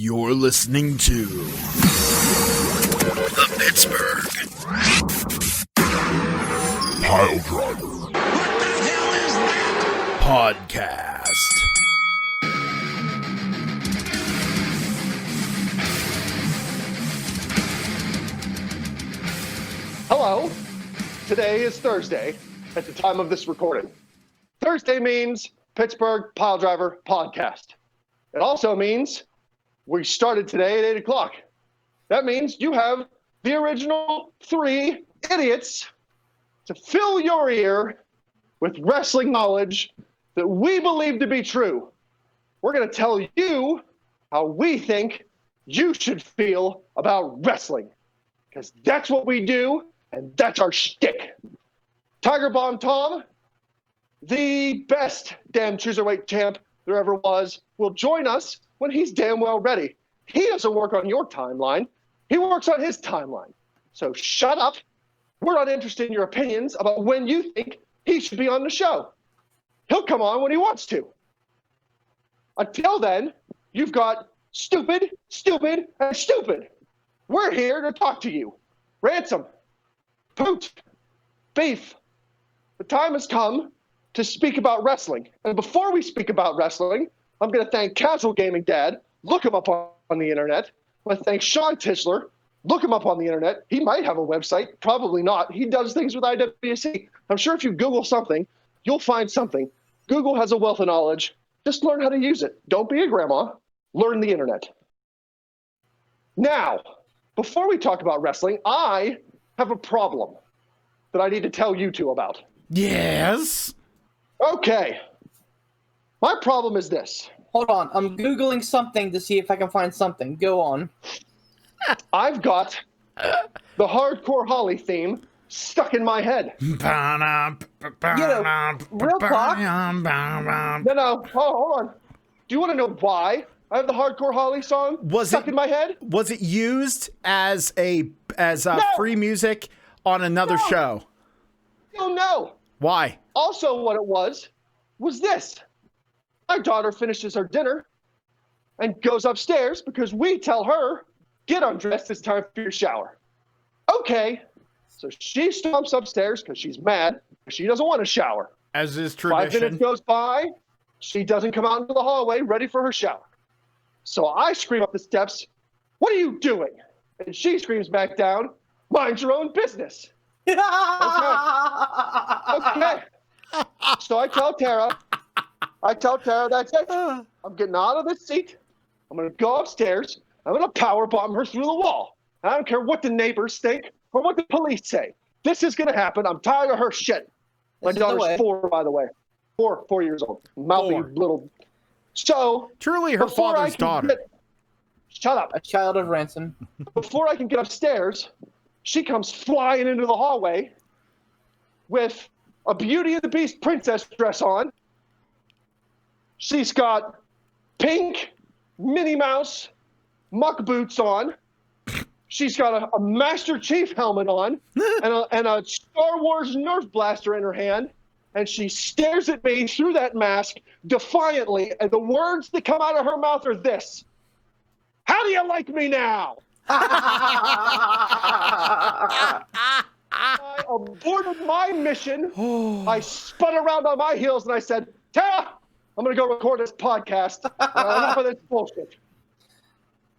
You're listening to the Pittsburgh Piledriver. What the hell is that? Podcast. Hello. Today is Thursday at the time of this recording. Thursday means Pittsburgh Piledriver Podcast. It also means we started today at 8 o'clock. That means you have the original 3 idiots to fill your ear with wrestling knowledge that we believe to be true. We're going to tell you how we think you should feel about wrestling, because that's what we do, and that's our shtick. Tiger Bomb Tom, the best damn cruiserweight champ there ever was, will join us when he's damn well ready. He doesn't work on your timeline. He works on his timeline. So shut up. We're not interested in your opinions about when you think he should be on the show. He'll come on when he wants to. Until then, you've got stupid, and stupid. We're here to talk to you. Ransom, Poot, Beef. The time has come to speak about wrestling. And before we speak about wrestling, I'm going to thank Casual Gaming Dad. Look him up on the internet. I'm going to thank Sean Tischler. Look him up on the internet. He might have a website. Probably not. He does things with IWC. I'm sure if you Google something, you'll find something. Google has a wealth of knowledge. Just learn how to use it. Don't be a grandma. Learn the internet. Now, before we talk about wrestling, I have a problem that I need to tell you two about. Yes. Okay. My problem is this. Hold on, I'm Googling something to see if I can find something. Go on. I've got the Hardcore Holly theme stuck in my head. Real talk. No, hold on. Do you want to know why I have the Hardcore Holly song stuck in my head? Was it used as free music on another show? No. Why? Also, what it was this. My daughter finishes her dinner and goes upstairs because we tell her, get undressed, it's time for your shower. Okay, so she stomps upstairs because she's mad. She doesn't want to shower. As is tradition. 5 minutes goes by, she doesn't come out into the hallway ready for her shower. So I scream up the steps, what are you doing? And she screams back down, mind your own business. Okay. So I tell Tara, that's it. I'm getting out of this seat. I'm going to go upstairs. I'm going to power bomb her through the wall. I don't care what the neighbors think or what the police say. This is going to happen. I'm tired of her shit. My daughter's 4, by the way. 4 years old. Mouthy little. So. Truly her father's daughter. Shut up. A child of ransom. Before I can get upstairs, she comes flying into the hallway with a Beauty and the Beast princess dress on. She's got pink Minnie Mouse muck boots on. She's got a Master Chief helmet on and a Star Wars Nerf blaster in her hand. And she stares at me through that mask defiantly. And the words that come out of her mouth are this. How do you like me now? I aborted my mission. I spun around on my heels and I said, Tara, I'm going to go record this podcast. Enough of this bullshit.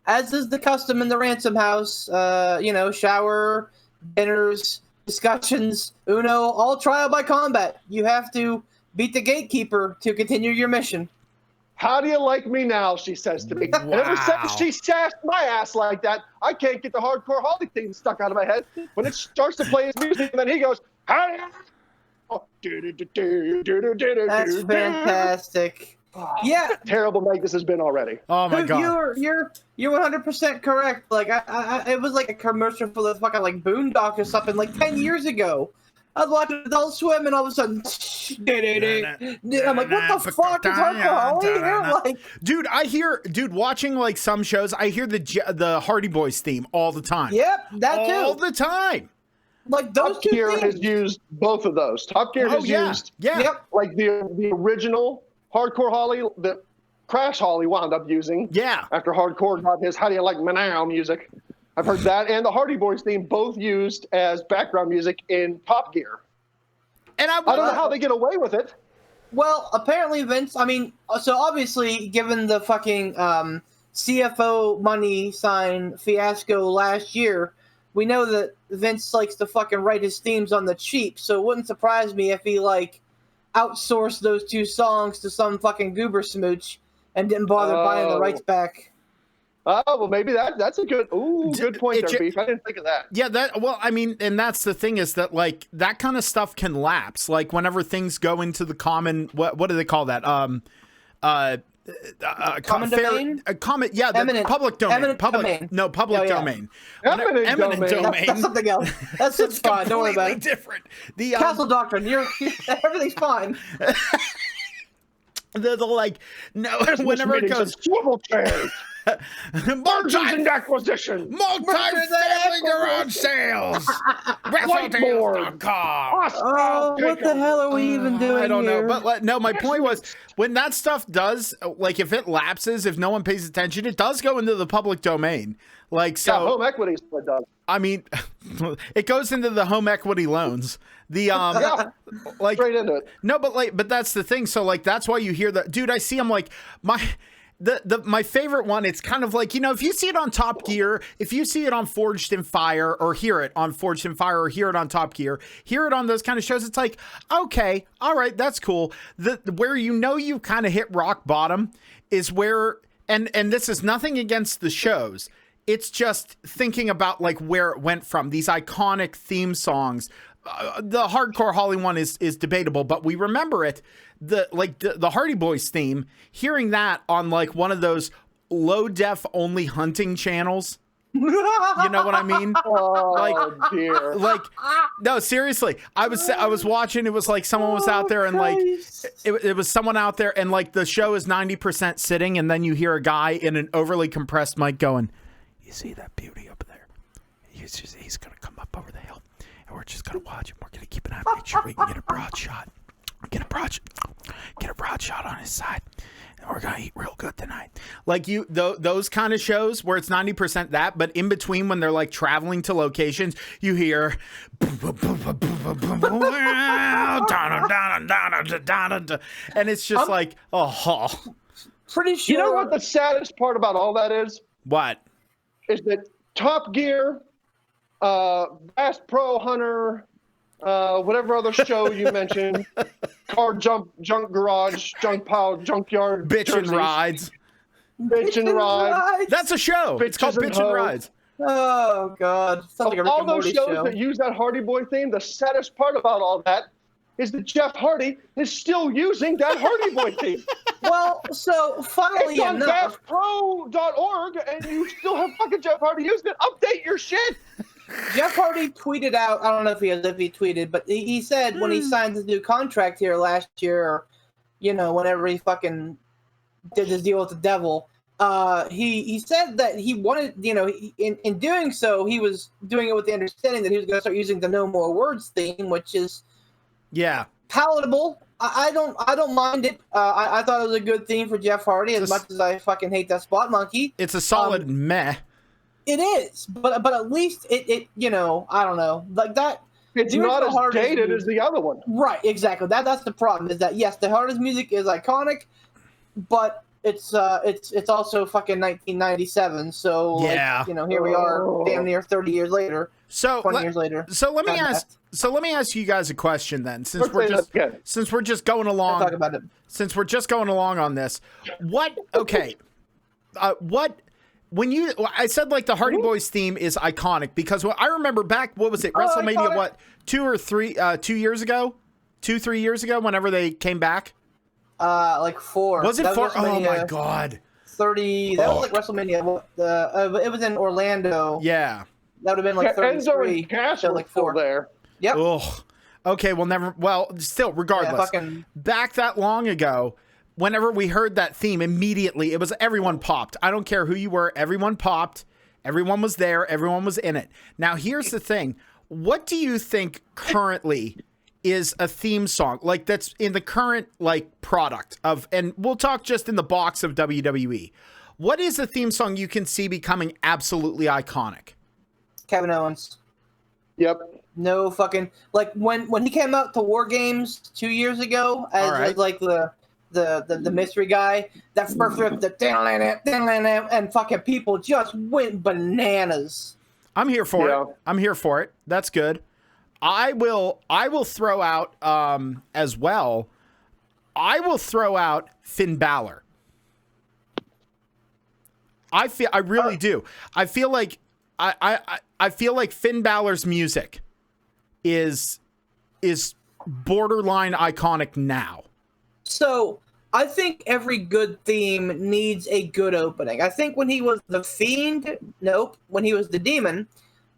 As is the custom in the ransom house, shower, dinners, discussions, Uno, all trial by combat. You have to beat the gatekeeper to continue your mission. How do you like me now, she says to me. Wow. And ever since she sassed my ass like that, I can't get the Hardcore Holly thing stuck out of my head. When it starts to play his music, and then he goes, how do you... That's fantastic. Yeah, terrible night this has been already. Oh my god, you're 100% correct. Like it was like a commercial for the fucking like Boondock or something like 10 years ago. I was watching Adult Swim and all of a sudden, I'm like, what the fuck is Hardcore Holly here? Like, watching like some shows, I hear the Hardy Boys theme all the time. Yep, that too. All the time. Like those Top two Gear things. has used both of those. Top Gear has used Yep. like the original Hardcore Holly that Crash Holly wound up using. Yeah. After Hardcore got his How Do You Like Me Now music. I've heard that and the Hardy Boys theme both used as background music in Top Gear. And I don't know how they get away with it. Well, apparently Vince, I mean, so obviously, given the fucking CFO money sign fiasco last year, we know that Vince likes to fucking write his themes on the cheap, so it wouldn't surprise me if he, like, outsourced those 2 songs to some fucking goober smooch and didn't bother buying the rights back. Oh, well, maybe that's a good point there, Beef. I didn't think of that. Yeah, I mean, and that's the thing is that, like, that kind of stuff can lapse. Like, whenever things go into the common, what do they call that? Common domain? Yeah, the public domain. Eminent domain. No, public domain. Eminent domain. That's something else. That's fine. Don't worry about it. Different. The Castle Doctrine. Everything's fine. the like, no, Business whenever it meetings goes, and swivel chairs. Mergers and acquisitions. Multi-family garage sales. WrestleTales.com. Oh, what the hell are we even doing I don't here? know, but no, my point was when that stuff does, like, if it lapses, if no one pays attention, it does go into the public domain. Like, so, Yeah, home equity is what it does. I mean, it goes into the home equity loans. The Yeah, like straight into it. no, but that's the thing. So, like, that's why you hear that, dude. I see him, like, my favorite one. It's kind of like, you know, if you see it on Top Gear, if you see it on Forged in Fire, or hear it on Forged in Fire, or hear it on Top Gear, hear it on those kind of shows, it's like, okay, all right, that's cool. Where you know you kind of hit rock bottom is where, and this is nothing against the shows. It's just thinking about, like, where it went from, these iconic theme songs. The Hardcore Holly one is debatable, but we remember it. The Hardy Boys theme, hearing that on, like, one of those low def only hunting channels. You know what I mean? Oh, dear. Like, no, seriously. I was watching. It was like someone was out there, and, like, it was someone out there, and, like, the show is 90% sitting, and then you hear a guy in an overly compressed mic going, "You see that beauty up there? He's gonna come up over the hill, and we're just gonna watch him. We're gonna keep an eye, make sure we can get a broad shot. Get a broad shot on his side, and we're gonna eat real good tonight." Like, those kind of shows where it's 90% that, but in between, when they're, like, traveling to locations, you hear and it's just like, oh. Pretty sure. You know what the saddest part about all that is? What? Is that Top Gear, Bass Pro Hunter, whatever other show you mentioned, Car Junk Garage, Junk Pile, Junkyard, Bitch and jerseys, Rides. Bitch and Ride. That's a show. It's called Bitches and Bitch and Hoes. Rides. Oh, God. Sounds like a Rick All and those Morty shows show. that use that Hardy Boy theme, the saddest part about all that is that Jeff Hardy is still using that Hardy Boy theme. Well, so funnily It's on enough, BassPro.org, and you still have fucking Jeff Hardy using it. Update your shit. Jeff Hardy tweeted out, I don't know if he tweeted, but he said when he signed his new contract here last year, or, you know, whenever he fucking did his deal with the devil, he said that he wanted, you know, in doing so, he was doing it with the understanding that he was going to start using the No More Words theme, which is palatable. I don't mind it. I thought it was a good theme for Jeff Hardy, as much as I fucking hate that Spot Monkey. It's a solid meh. It is, but at least it you know, I don't know, like that. It's not as dated as the other one. Right, exactly. That's the problem. Is that yes, the hardest music is iconic, but it's also fucking 1997. So yeah, like, you know, here we are, damn near 30 years later. So 20 years later. So let me ask you guys a question then, since we're just going along. Talk about it. Since we're just going along on this, what when I said, like, the Hardy Boys theme is iconic because I remember back, what was it, WrestleMania, iconic. what, 2 years ago, 3 years ago, whenever they came back? Like 4. Was it That 4? Oh WrestleMania my God. 30. That was like WrestleMania. It was in Orlando. Yeah. That would have been like 33. Enzo and Cass so were like still 4. there. Yep. Ugh. Okay, still, regardless. Back that long ago, whenever we heard that theme, immediately, it was everyone popped. I don't care who you were. Everyone popped. Everyone was there. Everyone was in it. Now, here's the thing. What do you think currently is a theme song like that's in the current like product of, and we'll talk just in the box of WWE. What is a theme song you can see becoming absolutely iconic? Kevin Owens. Yep. No fucking like when he came out to War Games 2 years ago as like the mystery guy. That first riff, the and fucking people just went bananas. I'm here for it. I'm here for it. That's good. I will throw out as well. I will throw out Finn Balor. I really do. I feel like I feel like Finn Balor's music is borderline iconic now. So I think every good theme needs a good opening. I think when he was the Fiend, when he was the Demon,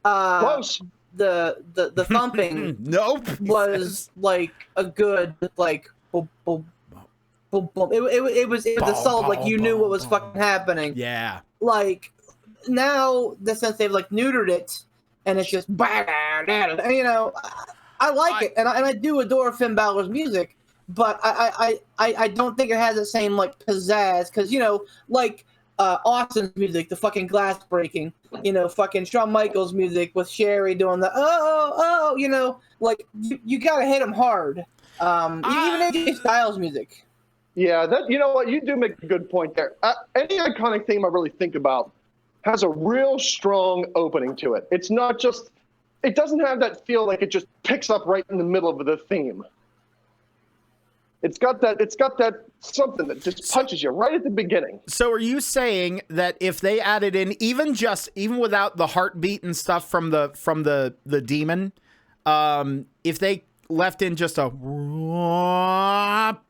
Close. the thumping was like a good like boom boom boom boom. It was a solid like you knew what was fucking happening. Yeah. Like now, since they've like neutered it, and it's just you know, I like it, and I do adore Finn Balor's music, but I don't think it has the same like pizzazz because you know like Austin's music, the fucking glass breaking, you know, fucking Shawn Michaels music with Sherry doing the oh, you know, like you gotta hit him hard. Even AJ Styles music. Yeah, that you know what, you do make a good point there. Any iconic theme I really think about has a real strong opening to it. It's not just, it doesn't have that feel like it just picks up right in the middle of the theme. It's got that something that just punches you right at the beginning. So are you saying that if they added in even without the heartbeat and stuff from the demon, if they left in just a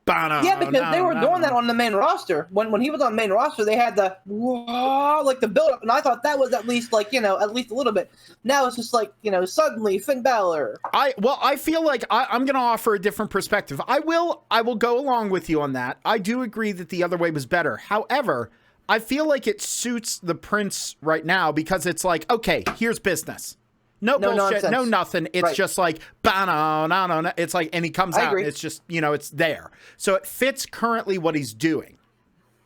because they were doing that on the main roster. When he was on the main roster, they had the like the build up, and I thought that was at least like, you know, at least a little bit. Now it's just like, you know, suddenly Finn Balor. I feel like I'm going to offer a different perspective. I will go along with you on that. I do agree that the other way was better. However, I feel like it suits the Prince right now because it's like, okay, here's business. No bullshit, nonsense. no nothing. It's just like, it's like, and he comes out and it's just, you know, it's there. So it fits currently what he's doing.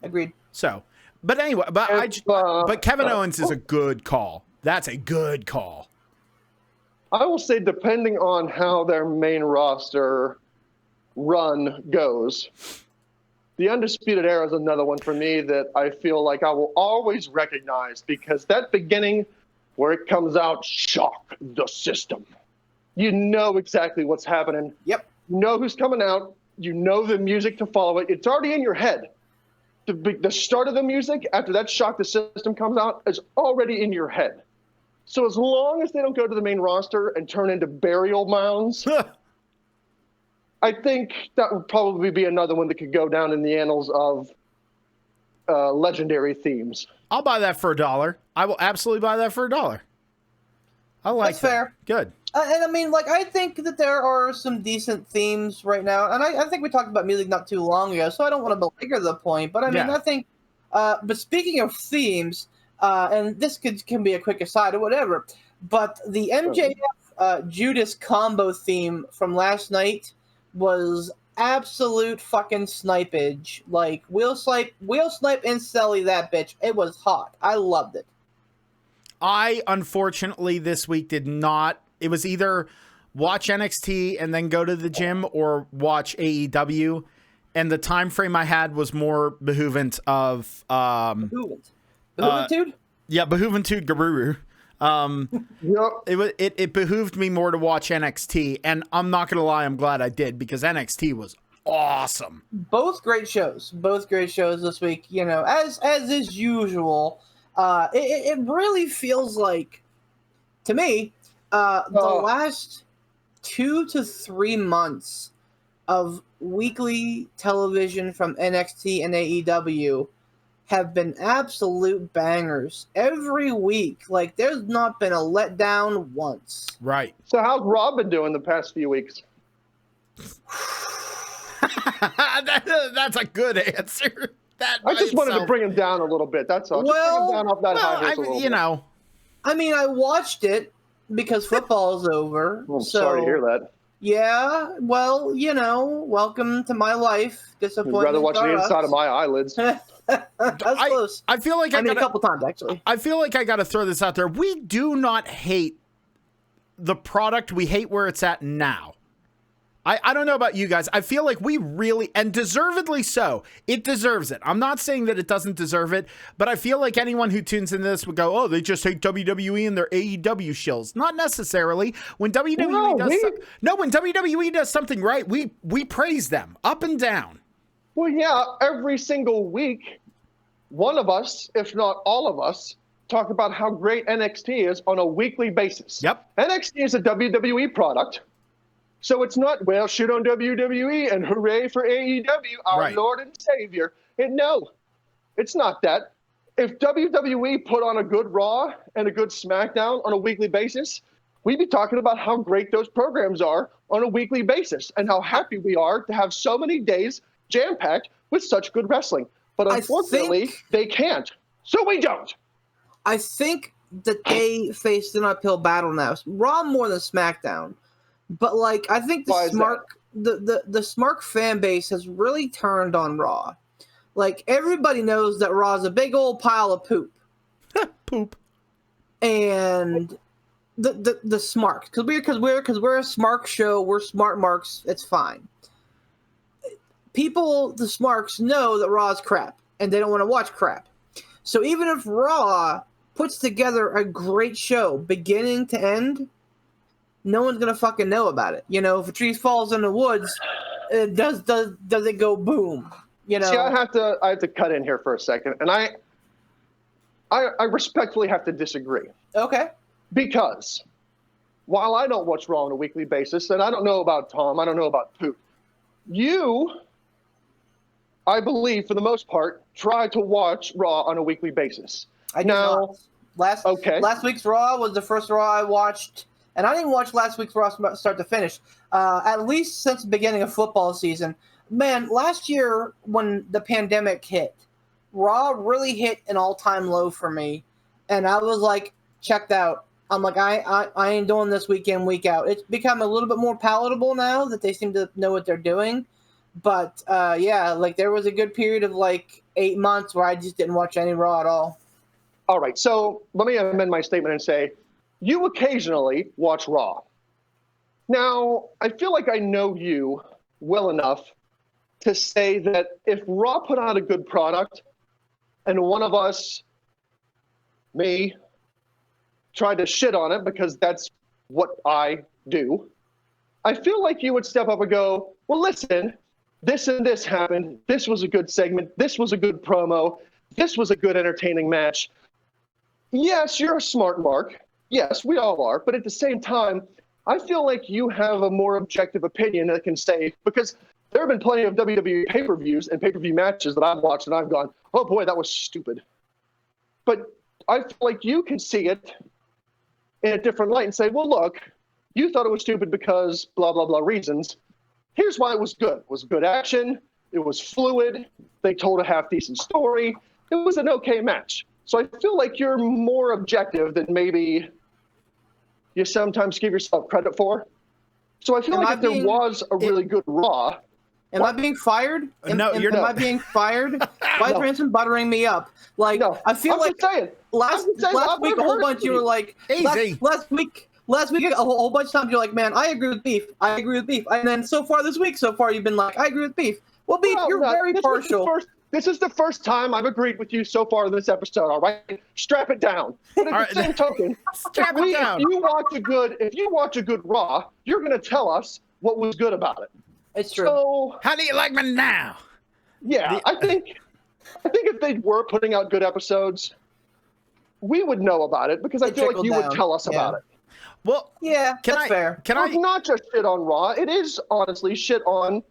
Agreed. So, but anyway, but Kevin Owens is a good call. That's a good call. I will say, depending on how their main roster run goes, the Undisputed Era is another one for me that I feel like I will always recognize because that beginning where it comes out, shock the system. You know exactly what's happening. Yep. You know who's coming out. You know the music to follow it. It's already in your head. The start of the music, after that shock the system comes out, is already in your head. So as long as they don't go to the main roster and turn into burial mounds, I think that would probably be another one that could go down in the annals of legendary themes. I'll buy that for $1. I will absolutely buy that for $1. I like That's fair. Good. And I mean, like, I think that there are some decent themes right now. And I think we talked about music not too long ago, so I don't want to belabor the point. But I mean, I think, but speaking of themes, and this can be a quick aside or whatever, but the MJF Judas combo theme from last night was absolute fucking snipage. Like, wheel snipe and Selly that bitch. It was hot. I loved it. I, unfortunately, this week did not. It was either watch NXT and then go to the gym or watch AEW. And the time frame I had was more behoovant of... Behooventude? Yeah, behooventude Garuru. It behooved me more to watch NXT, and I'm not gonna lie, I'm glad I did because NXT was awesome. Both great shows this week. You know, as is usual. It really feels like, to me, the last 2 to 3 months of weekly television from NXT and AEW have been absolute bangers every week. Like, there's not been a letdown once. Right. So how's Rob been doing the past few weeks? That's a good answer. I just wanted to bring him down a little bit. That's all. Just bring him down off that high horse a little bit. I mean, I watched it because football's over. I'm sorry to hear that. Yeah, well, welcome to my life. You'd Disappointment. rather watch the inside of my eyelids. That's close. I feel like I mean, a couple times, actually. I feel like I got to throw this out there. We do not hate the product. We hate where it's at now. I don't know about you guys. I feel like we really, and deservedly so, it deserves it. I'm not saying that it doesn't deserve it, but I feel like anyone who tunes into this would go, oh, they just hate WWE and their AEW shills. Not necessarily. When WWE when WWE does something right, we praise them up and down. Well, yeah, every single week, one of us, if not all of us, talk about how great NXT is on a weekly basis. Yep. NXT is a WWE product. So it's not, well, shit on WWE and hooray for AEW, our Lord and Savior. No, it's not that. If WWE put on a good Raw and a good SmackDown on a weekly basis, we'd be talking about how great those programs are on a weekly basis and how happy we are to have so many days jam-packed with such good wrestling. But unfortunately, they can't. So we don't. I think that they faced an uphill battle now. Raw more than SmackDown. But like, I think the Smart fan base has really turned on Raw. Like, everybody knows that Raw's a big old pile of poop. Poop. And the Smart, because we're a Smart show, we're smart marks. It's fine. People, the Smarks, know that Raw's crap, and they don't want to watch crap. So even if Raw puts together a great show, beginning to end, no one's gonna fucking know about it. If a tree falls in the woods, does it go boom? See, I have to cut in here for a second, and I respectfully have to disagree. Okay. Because while I don't watch Raw on a weekly basis, and I don't know about Tom, I don't know about Poop, you, I believe, for the most part, try to watch Raw on a weekly basis. I do not. Last week's Raw was the first Raw I watched. And I didn't watch last week's Raw start to finish, at least since the beginning of football season. Man, last year when the pandemic hit, Raw really hit an all-time low for me. And I was like, checked out. I'm like, I ain't doing this week in, week out. It's become a little bit more palatable now that they seem to know what they're doing. But, yeah, like there was a good period of like 8 months where I just didn't watch any Raw at all. All right, so let me amend my statement and say, you occasionally watch Raw. Now, I feel like I know you well enough to say that if Raw put out a good product and one of us, me, tried to shit on it because that's what I do, I feel like you would step up and go, well, listen, this and this happened. This was a good segment. This was a good promo. This was a good entertaining match. Yes, you're a smart mark. Yes, we all are. But at the same time, I feel like you have a more objective opinion that can say, because there have been plenty of WWE pay-per-views and pay-per-view matches that I've watched and I've gone, oh boy, that was stupid. But I feel like you can see it in a different light and say, well, look, you thought it was stupid because blah, blah, blah reasons. Here's why it was good. It was good action. It was fluid. They told a half-decent story. It was an okay match. So I feel like you're more objective than maybe you sometimes give yourself credit for. So I feel like if there was a really good Raw. Am I being fired? No, you're not. Am I being fired? Why is Ransom buttering me up? Like, no, I feel like last week a whole bunch you were like, easy. Last week a whole bunch of times you're like, man, I agree with Beef. I agree with Beef. And then so far this week, you've been like, I agree with Beef. Well, Beef, you're very partial. This is the first time I've agreed with you so far in this episode, all right? Strap it down. But at the same token, if you watch a good Raw, you're going to tell us what was good about it. It's true. So, how do you like me now? Yeah, I think if they were putting out good episodes, we would know about it because I feel like you would tell us about it. Well, yeah, that's fair. It's not just shit on Raw. It is honestly shit on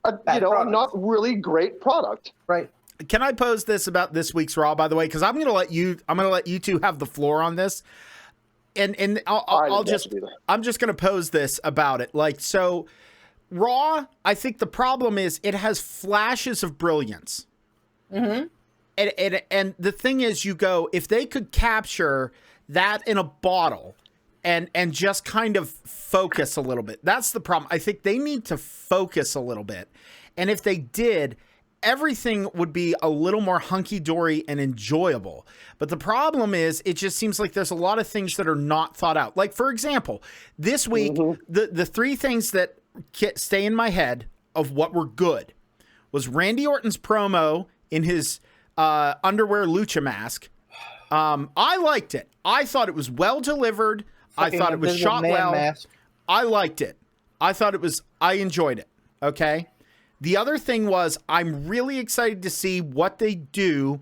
a not really great product. Right. Can I pose this about this week's Raw, by the way? Because I'm gonna let you two have the floor on this. And I'm just gonna pose this about it. Like, so Raw, I think the problem is it has flashes of brilliance. Mm-hmm. And the thing is, you go, if they could capture that in a bottle and just kind of focus a little bit. That's the problem. I think they need to focus a little bit. And if they did, everything would be a little more hunky-dory and enjoyable. But the problem is, it just seems like there's a lot of things that are not thought out. Like, for example, this week, the three things that stay in my head of what were good was Randy Orton's promo in his underwear lucha mask. I liked it. I thought it was well delivered. I thought it was shot well. Mask. I liked it. I enjoyed it. Okay. The other thing was, I'm really excited to see what they do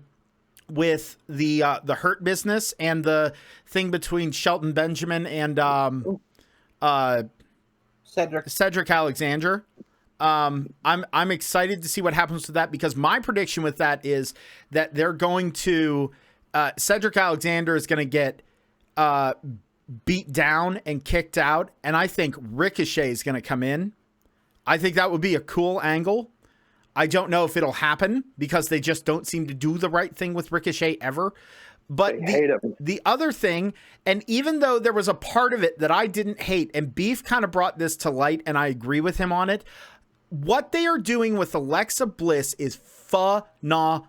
with the Hurt Business and the thing between Shelton Benjamin and Cedric Alexander. I'm excited to see what happens with that, because my prediction with that is that they're going to Cedric Alexander is going to get beat down and kicked out, and I think Ricochet is going to come in. I think that would be a cool angle. I don't know if it'll happen because they just don't seem to do the right thing with Ricochet ever. But the other thing, and even though there was a part of it that I didn't hate, and Beef kind of brought this to light, and I agree with him on it, what they are doing with Alexa Bliss is phenomenal.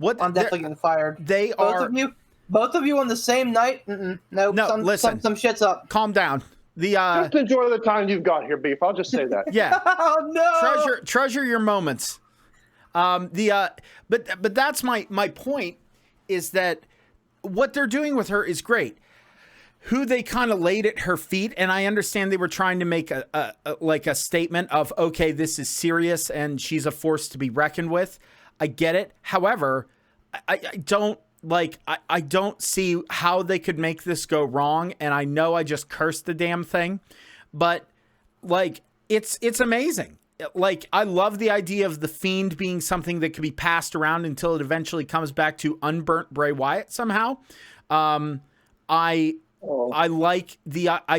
I'm definitely getting fired. Both of you on the same night? No, listen. Some shit's up. Calm down. Just enjoy the time you've got here, Beef. I'll just say that. Yeah. Oh no. Treasure your moments. But that's my point, is that what they're doing with her is great. Who they kind of laid at her feet, and I understand they were trying to make a statement of, okay, this is serious and she's a force to be reckoned with. I get it. However, I don't see how they could make this go wrong. And I know I just cursed the damn thing, but like, it's amazing. Like, I love the idea of the Fiend being something that could be passed around until it eventually comes back to unburnt Bray Wyatt somehow. I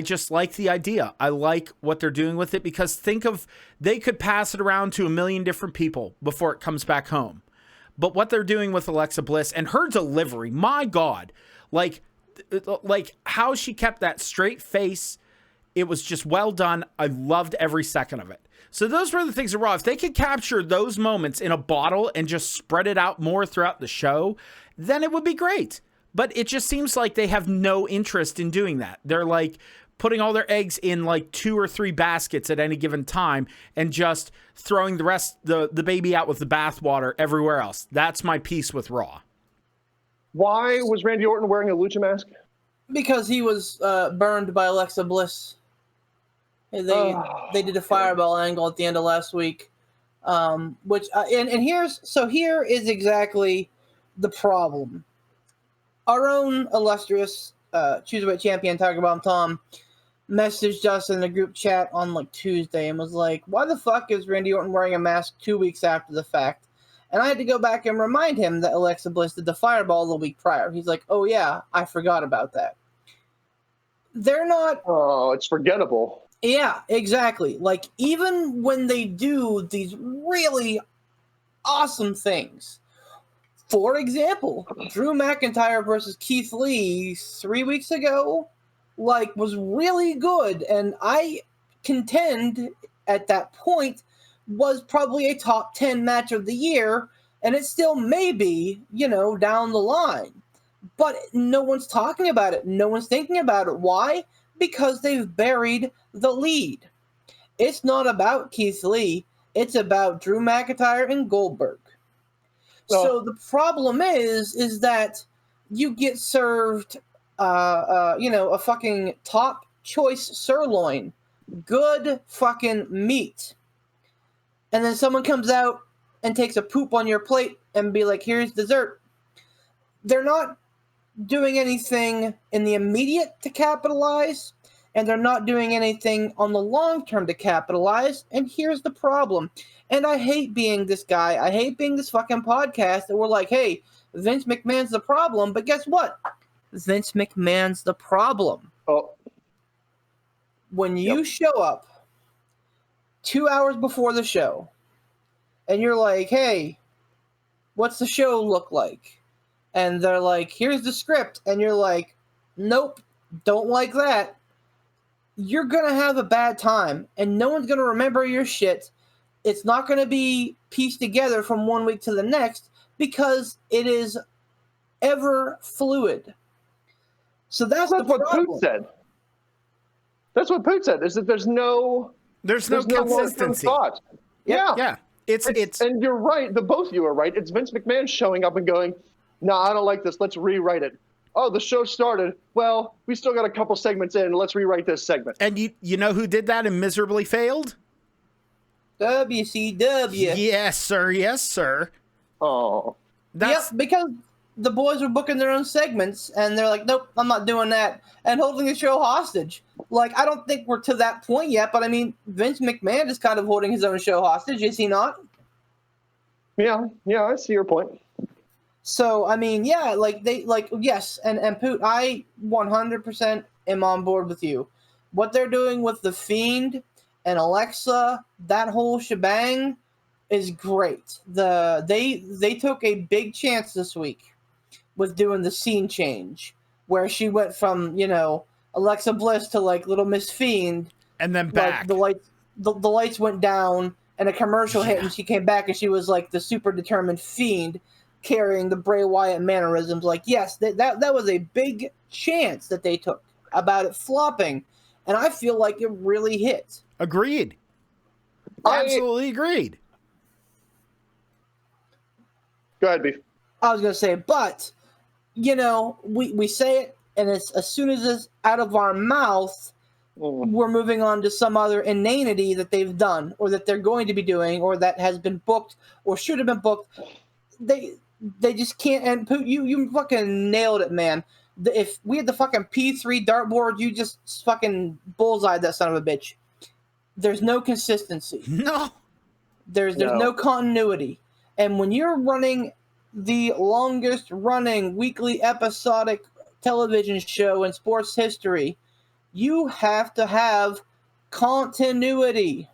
just like the idea. I like what they're doing with it, because they could pass it around to a million different people before it comes back home. But what they're doing with Alexa Bliss and her delivery, my God, like how she kept that straight face, it was just well done. I loved every second of it. So those were the things that were Raw. If they could capture those moments in a bottle and just spread it out more throughout the show, then it would be great. But it just seems like they have no interest in doing that. They're like putting all their eggs in like 2 or 3 baskets at any given time and just throwing the baby out with the bathwater everywhere else. That's my piece with Raw. Why was Randy Orton wearing a lucha mask? Because he was burned by Alexa Bliss. They did a fireball angle at the end of last week, here is exactly the problem. Our own illustrious Cruiserweight champion, Tiger Bomb Tom, messaged us in the group chat on like Tuesday and was like, why the fuck is Randy Orton wearing a mask 2 weeks after the fact? And I had to go back and remind him that Alexa Bliss did the fireball the week prior. He's like, oh yeah, I forgot about that. They're not... Oh, it's forgettable. Yeah, exactly. Like, even when they do these really awesome things. For example, Drew McIntyre versus Keith Lee 3 weeks ago, like, was really good. And I contend at that point was probably a top 10 match of the year. And it still may be, down the line. But no one's talking about it. No one's thinking about it. Why? Because they've buried the lead. It's not about Keith Lee. It's about Drew McIntyre and Goldberg. So the problem is that you get served, a fucking top choice sirloin, good fucking meat, and then someone comes out and takes a poop on your plate and be like, "Here's dessert." They're not doing anything in the immediate to capitalize, and they're not doing anything on the long term to capitalize. And here's the problem. And I hate being this guy. I hate being this fucking podcast that we're like, hey, Vince McMahon's the problem. But guess what? Vince McMahon's the problem. Oh. When you show up 2 hours before the show and you're like, hey, what's the show look like? And they're like, here's the script. And you're like, nope, don't like that. You're going to have a bad time, and no one's going to remember your shit. It's not going to be pieced together from one week to the next because it is ever fluid. So that's what Poot said. That's what Poot said, is that there's no consistency. Thought. Yeah. It's and you're right. The both of you are right. It's Vince McMahon showing up and going, "No, I don't like this. Let's rewrite it." Oh, the show started. Well, we still got a couple segments in. Let's rewrite this segment. And you know who did that and miserably failed? WCW. Yes, sir. Yes, sir. Oh. Yep, because the boys were booking their own segments, and they're like, nope, I'm not doing that, and holding the show hostage. Like, I don't think we're to that point yet, but I mean, Vince McMahon is kind of holding his own show hostage, is he not? Yeah, I see your point. So, I mean, yeah, yes, and Poot, I 100% am on board with you. What they're doing with The Fiend and Alexa, that whole shebang is great. They took a big chance this week with doing the scene change, where she went from, Alexa Bliss to, like, Little Miss Fiend. And then back. Like, the lights went down, and a commercial hit, and she came back, and she was, like, the super determined Fiend, carrying the Bray Wyatt mannerisms. Like, yes, that was a big chance that they took about it flopping, and I feel like it really hit. Agreed. Absolutely agreed. Go ahead, Beef. I was going to say, but, we say it, and it's as soon as it's out of our mouth, we're moving on to some other inanity that they've done, or that they're going to be doing, or that has been booked, or should have been booked. They just can't. And you fucking nailed it, man. If we had the fucking P3 dartboard, you just fucking bullseyed that son of a bitch. There's no consistency. No. There's no continuity. And when you're running the longest running weekly episodic television show in sports history, you have to have continuity.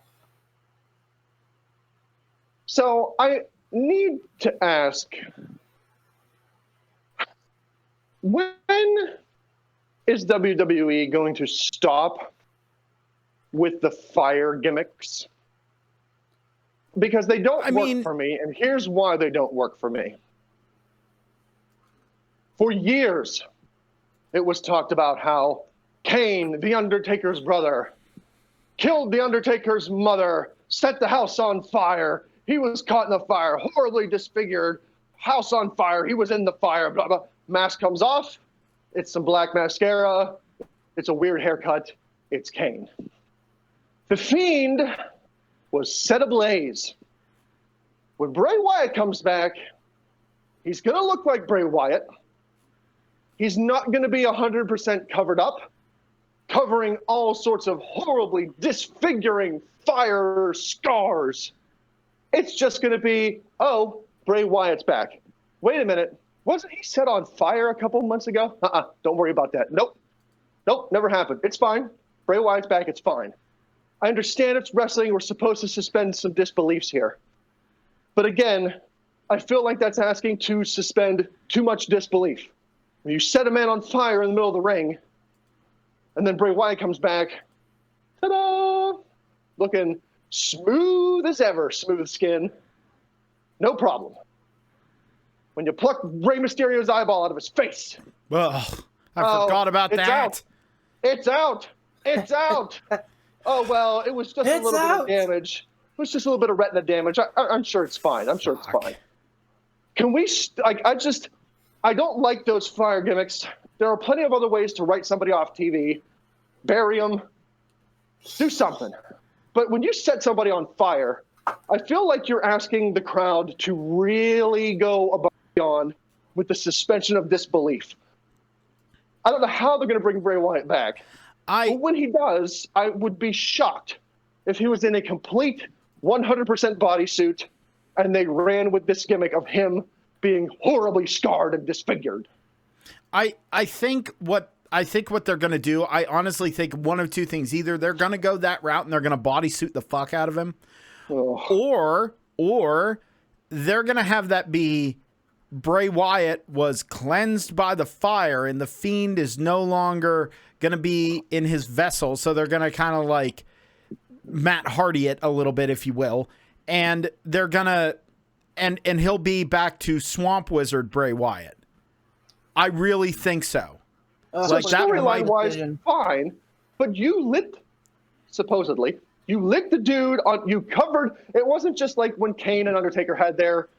So I need to ask, when is WWE going to stop with the fire gimmicks? Because they don't work for me, and here's why they don't work for me. For years, it was talked about how Kane, The Undertaker's brother, killed The Undertaker's mother, set the house on fire. He was caught in the fire, horribly disfigured, house on fire. He was in the fire, blah, blah. Mask comes off. It's some black mascara. It's a weird haircut. It's Kane. The Fiend was set ablaze. When Bray Wyatt comes back, he's going to look like Bray Wyatt. He's not going to be 100% covered up, covering all sorts of horribly disfiguring fire scars. It's just going to be, oh, Bray Wyatt's back. Wait a minute. Wasn't he set on fire a couple months ago? Don't worry about that. Nope, never happened. It's fine. Bray Wyatt's back. It's fine. I understand it's wrestling. We're supposed to suspend some disbeliefs here. But again, I feel like that's asking to suspend too much disbelief. When you set a man on fire in the middle of the ring, and then Bray Wyatt comes back, ta-da, looking smooth as ever, smooth skin, no problem. When you pluck Rey Mysterio's eyeball out of his face. Well, I forgot about that. It's out. Oh, well, it was just a little bit of damage. It was just a little bit of retina damage. I'm sure it's fine. Can we, I don't like those fire gimmicks. There are plenty of other ways to write somebody off TV. Bury them. Do something. But when you set somebody on fire, I feel like you're asking the crowd to really go above and beyond with the suspension of disbelief. I don't know how they're going to bring Bray Wyatt back. But when he does, I would be shocked if he was in a complete 100% bodysuit and they ran with this gimmick of him being horribly scarred and disfigured. I think what they're going to do, I honestly think one of two things. Either they're going to go that route and they're going to bodysuit the fuck out of him, or they're going to have that be Bray Wyatt was cleansed by the fire, and the Fiend is no longer going to be in his vessel. So they're going to kind of like Matt Hardy it a little bit, if you will. And they're going to, and he'll be back to Swamp Wizard Bray Wyatt. I really think so. Like that storyline-wise, fine, but supposedly, you lit the dude on, you covered, it wasn't just like when Kane and Undertaker had their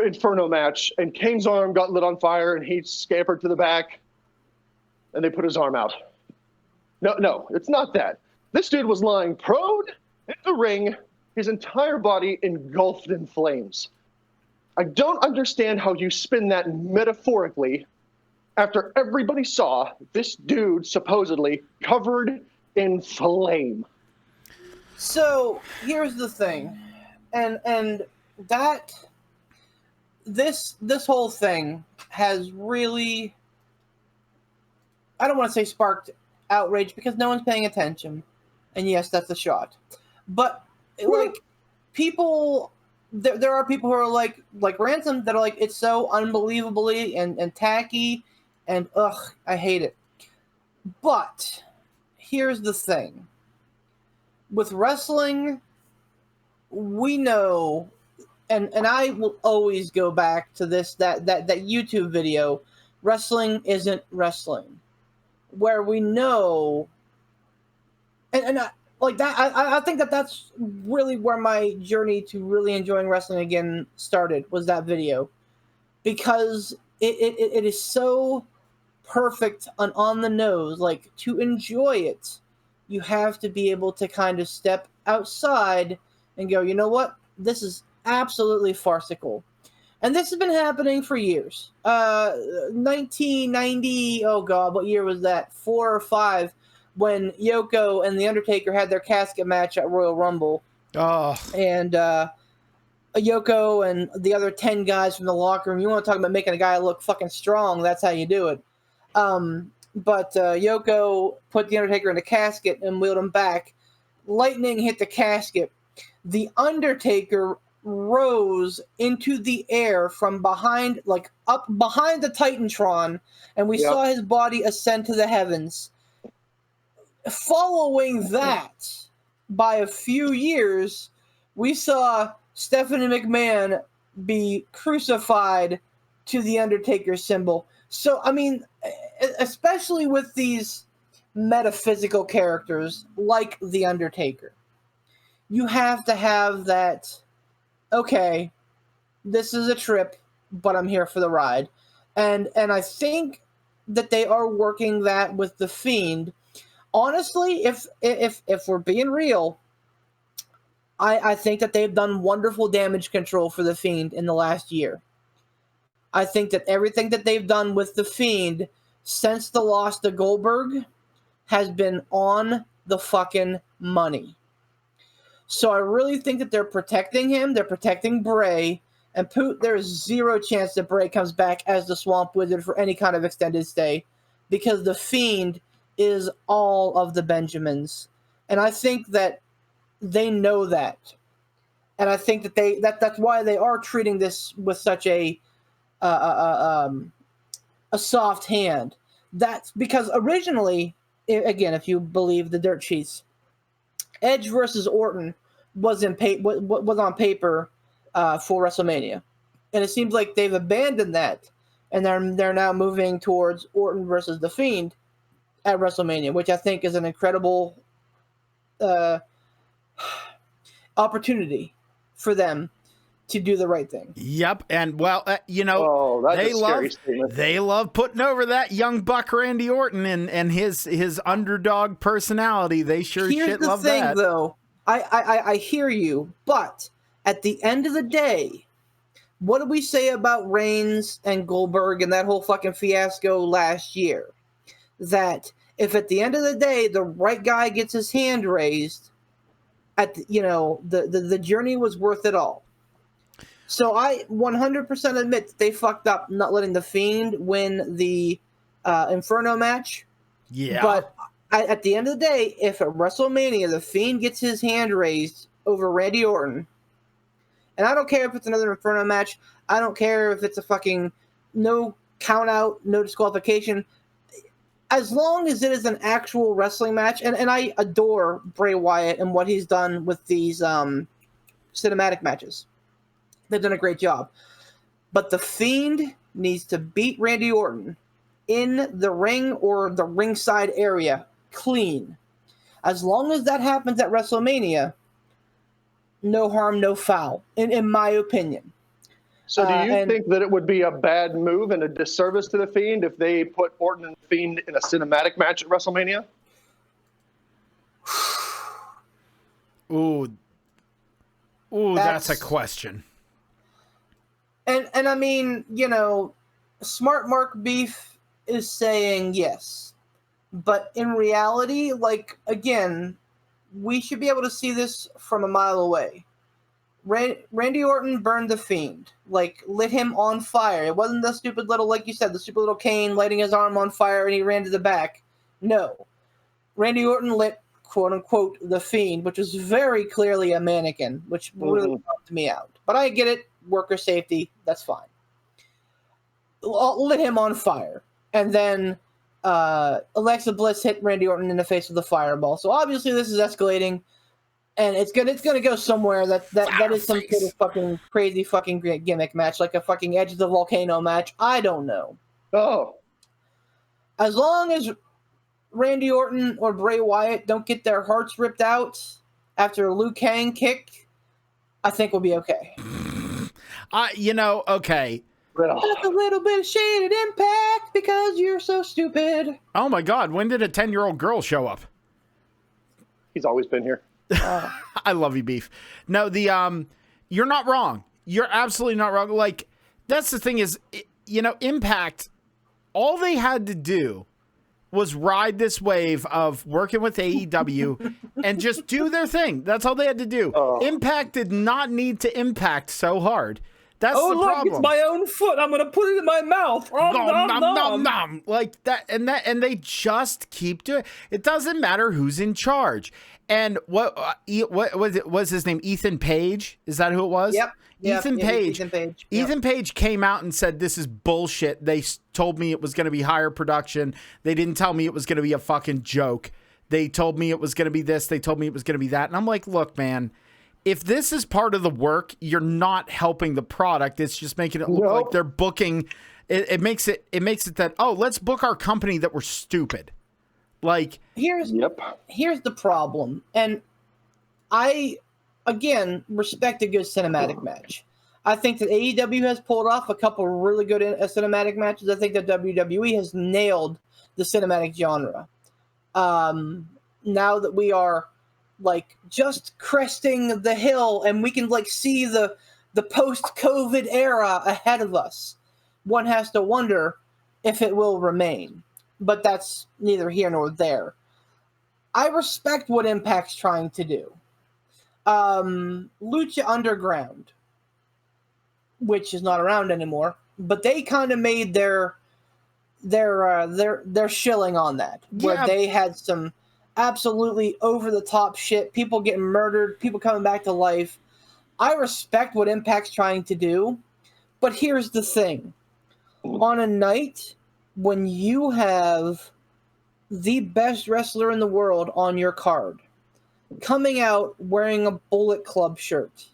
Inferno match, and Kane's arm got lit on fire, and he scampered to the back, and they put his arm out. No, it's not that. This dude was lying prone in the ring, his entire body engulfed in flames. I don't understand how you spin that metaphorically after everybody saw this dude supposedly covered in flame. So here's the thing, and that this whole thing has really, I don't want to say sparked outrage because no one's paying attention, and yes, that's a shot, but like people. There are people who are like Ransom that are like, it's so unbelievably and tacky and I hate it. But here's the thing. With wrestling, we know, and I will always go back to that YouTube video, wrestling isn't wrestling. Where we know, and like that, I think that's really where my journey to really enjoying wrestling again started, was that video. Because it is so perfect and on the nose. Like, to enjoy it, you have to be able to kind of step outside and go, you know what? This is absolutely farcical. And this has been happening for years. 1990, oh God, what year was that? 4 or 5. When Yoko and The Undertaker had their casket match at Royal Rumble. Oh. And Yoko and the other 10 guys from the locker room, you want to talk about making a guy look fucking strong, that's how you do it. But Yoko put The Undertaker in a casket and wheeled him back. Lightning hit the casket. The Undertaker rose into the air from behind, like up behind the Titantron, and we saw his body ascend to the heavens. Following that, by a few years, we saw Stephanie McMahon be crucified to the Undertaker symbol. So, I mean, especially with these metaphysical characters like the Undertaker, you have to have that, okay, this is a trip, but I'm here for the ride. And I think that they are working that with The Fiend. Honestly, if we're being real, I think that they've done wonderful damage control for The Fiend in the last year. I think that everything that they've done with The Fiend since the loss to Goldberg has been on the fucking money. So I really think that they're protecting him, they're protecting Bray, and there's zero chance that Bray comes back as the Swamp Wizard for any kind of extended stay, because The Fiend is all of the Benjamins. And I think that they know that. And I think that that's why they are treating this with such a soft hand. That's because originally, again, if you believe the dirt sheets, Edge versus Orton was on paper for WrestleMania. And it seems like they've abandoned that, and they're now moving towards Orton versus The Fiend at WrestleMania, which I think is an incredible opportunity for them to do the right thing. Yep, and well, they love putting over that young buck Randy Orton and his underdog personality. They sure shit love that. Here's the thing, though. I hear you, but at the end of the day, what did we say about Reigns and Goldberg and that whole fucking fiasco last year? That if at the end of the day the right guy gets his hand raised, the journey was worth it all. So I 100% admit that they fucked up not letting The Fiend win the Inferno match. Yeah. But at the end of the day, if at WrestleMania The Fiend gets his hand raised over Randy Orton, And I don't care if it's another Inferno match. I don't care if it's a fucking no count out, no disqualification. As long as it is an actual wrestling match, and I adore Bray Wyatt and what he's done with these cinematic matches. They've done a great job. But The Fiend needs to beat Randy Orton in the ring or the ringside area clean. As long as that happens at WrestleMania, no harm, no foul, in my opinion. So do you think that it would be a bad move and a disservice to The Fiend if they put Orton and The Fiend in a cinematic match at WrestleMania? Ooh, that's a question. And I mean, you know, Smart Mark Beef is saying yes. But in reality, like, again, we should be able to see this from a mile away. Randy Orton burned The Fiend, like, lit him on fire. It wasn't the stupid little, like you said, the stupid little Kane lighting his arm on fire and he ran to the back. No. Randy Orton lit, quote-unquote, The Fiend, which was very clearly a mannequin, which really bumped me out. But I get it. Worker safety, that's fine. Lit him on fire. And then Alexa Bliss hit Randy Orton in the face with a fireball. So obviously this is escalating. And it's gonna go somewhere that is some sort of fucking crazy fucking gimmick match, like a fucking Edge of the Volcano match. I don't know. Oh. As long as Randy Orton or Bray Wyatt don't get their hearts ripped out after a Liu Kang kick, I think we'll be okay. Okay. Just a little bit of shaded Impact because you're so stupid. Oh my God, when did a 10-year-old girl show up? He's always been here. I love you, Beef. No, you're not wrong. You're absolutely not wrong. Like, that's the thing is, Impact, all they had to do was ride this wave of working with AEW and just do their thing. That's all they had to do. Impact did not need to impact so hard. That's the problem. It's my own foot. I'm gonna put it in my mouth. Nom. Like that, and they just keep doing it. It doesn't matter who's in charge. And what was it? Was his name Ethan Page? Is that who it was? Yep. Ethan Page. Ethan Page came out and said, "This is bullshit. They told me it was going to be higher production. They didn't tell me it was going to be a fucking joke. They told me it was going to be this. They told me it was going to be that." And I'm like, "Look, man, if this is part of the work, you're not helping the product. It's just making it look like they're booking. It makes it that, oh, let's book our company that we're stupid." Like, here's the problem, and I again respect a good cinematic match. I think that AEW has pulled off a couple really good cinematic matches. I think that WWE has nailed the cinematic genre. Now that we are like just cresting the hill and we can like see the post-COVID era ahead of us, one has to wonder if it will remain. But that's neither here nor there. I respect what Impact's trying to do. Lucha Underground, which is not around anymore, but they kind of made their shilling on that, where they had some absolutely over the top shit, people getting murdered, people coming back to life. I respect what Impact's trying to do, but here's the thing: on a night when you have the best wrestler in the world on your card, coming out wearing a Bullet Club shirt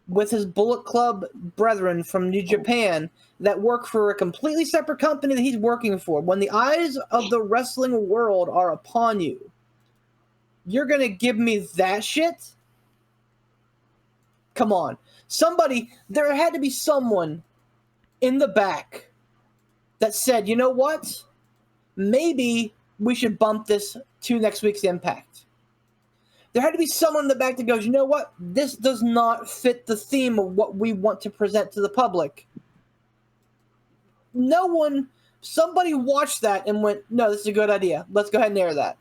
with his Bullet Club brethren from New Japan that work for a completely separate company that he's working for, when the eyes of the wrestling world are upon you, you're going to give me that shit? Come on. There had to be someone in the back that said, you know what? Maybe we should bump this to next week's Impact. There had to be someone in the back that goes, you know what? This does not fit the theme of what we want to present to the public. Somebody watched that and went, no, this is a good idea. Let's go ahead and air that.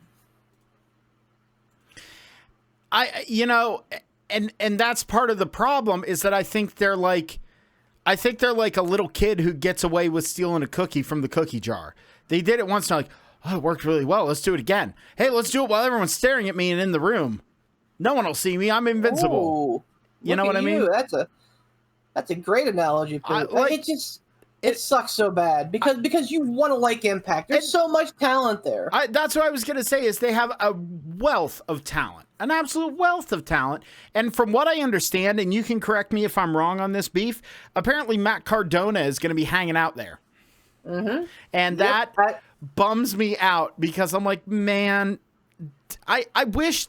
And that's part of the problem, is that I think they're like a little kid who gets away with stealing a cookie from the cookie jar. They did it once and they're like, oh, it worked really well. Let's do it again. Hey, let's do it while everyone's staring at me and in the room. No one will see me. I'm invincible. Ooh, you know what I mean? That's a great analogy, Pooh. It sucks so bad because you want to like Impact. There's so much talent there. That's what I was going to say is they have a wealth of talent, an absolute wealth of talent. And from what I understand, and you can correct me if I'm wrong on this, Beef, apparently Matt Cardona is going to be hanging out there. Mm-hmm. And that bums me out because I'm like, man, I wish,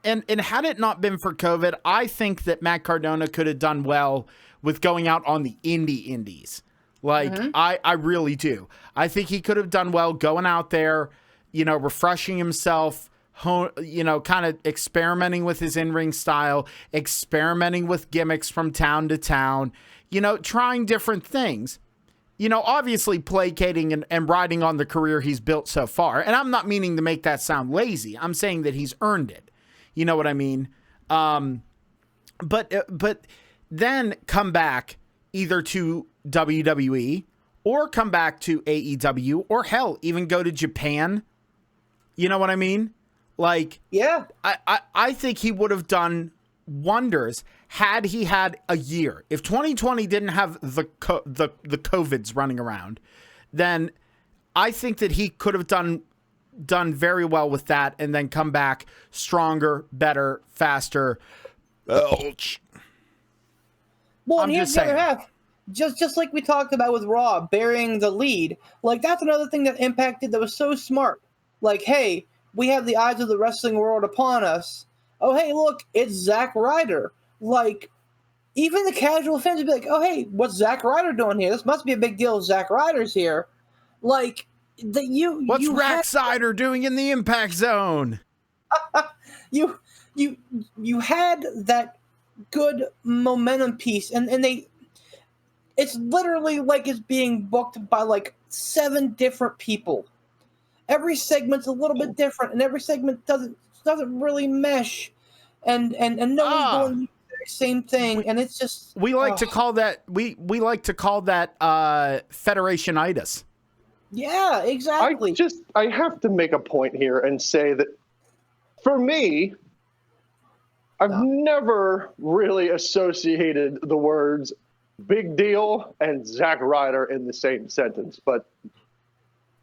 and had it not been for COVID, I think that Matt Cardona could have done well with going out on the indies. Like, I really do. I think he could have done well going out there, refreshing himself, kind of experimenting with his in-ring style, experimenting with gimmicks from town to town, trying different things. Obviously placating and riding on the career he's built so far. And I'm not meaning to make that sound lazy. I'm saying that he's earned it. You know what I mean? But then come back either to WWE or come back to AEW or hell, even go to Japan. You know what I mean? Like, yeah, I think he would have done wonders had he had a year. If 2020 didn't have the COVIDs running around, then I think that he could have done very well with that and then come back stronger, better, faster. Ouch. Well, and here's the other half. Just like we talked about with Raw, burying the lead. Like, that's another thing that Impact did that was so smart. Like, hey, we have the eyes of the wrestling world upon us. Oh, hey, look, it's Zack Ryder. Like, even the casual fans would be like, oh, hey, what's Zack Ryder doing here? This must be a big deal if Zack Ryder's here. Like, what's Rack Ryder doing in the Impact Zone? You had that good momentum piece, and it's literally like it's being booked by like 7 different people. Every segment's a little bit different, and every segment doesn't really mesh, and no one's doing the same thing, and it's just we like to call that federationitis. Yeah, exactly. I have to make a point here and say that for me, I've never really associated the words big deal and Zack Ryder in the same sentence, but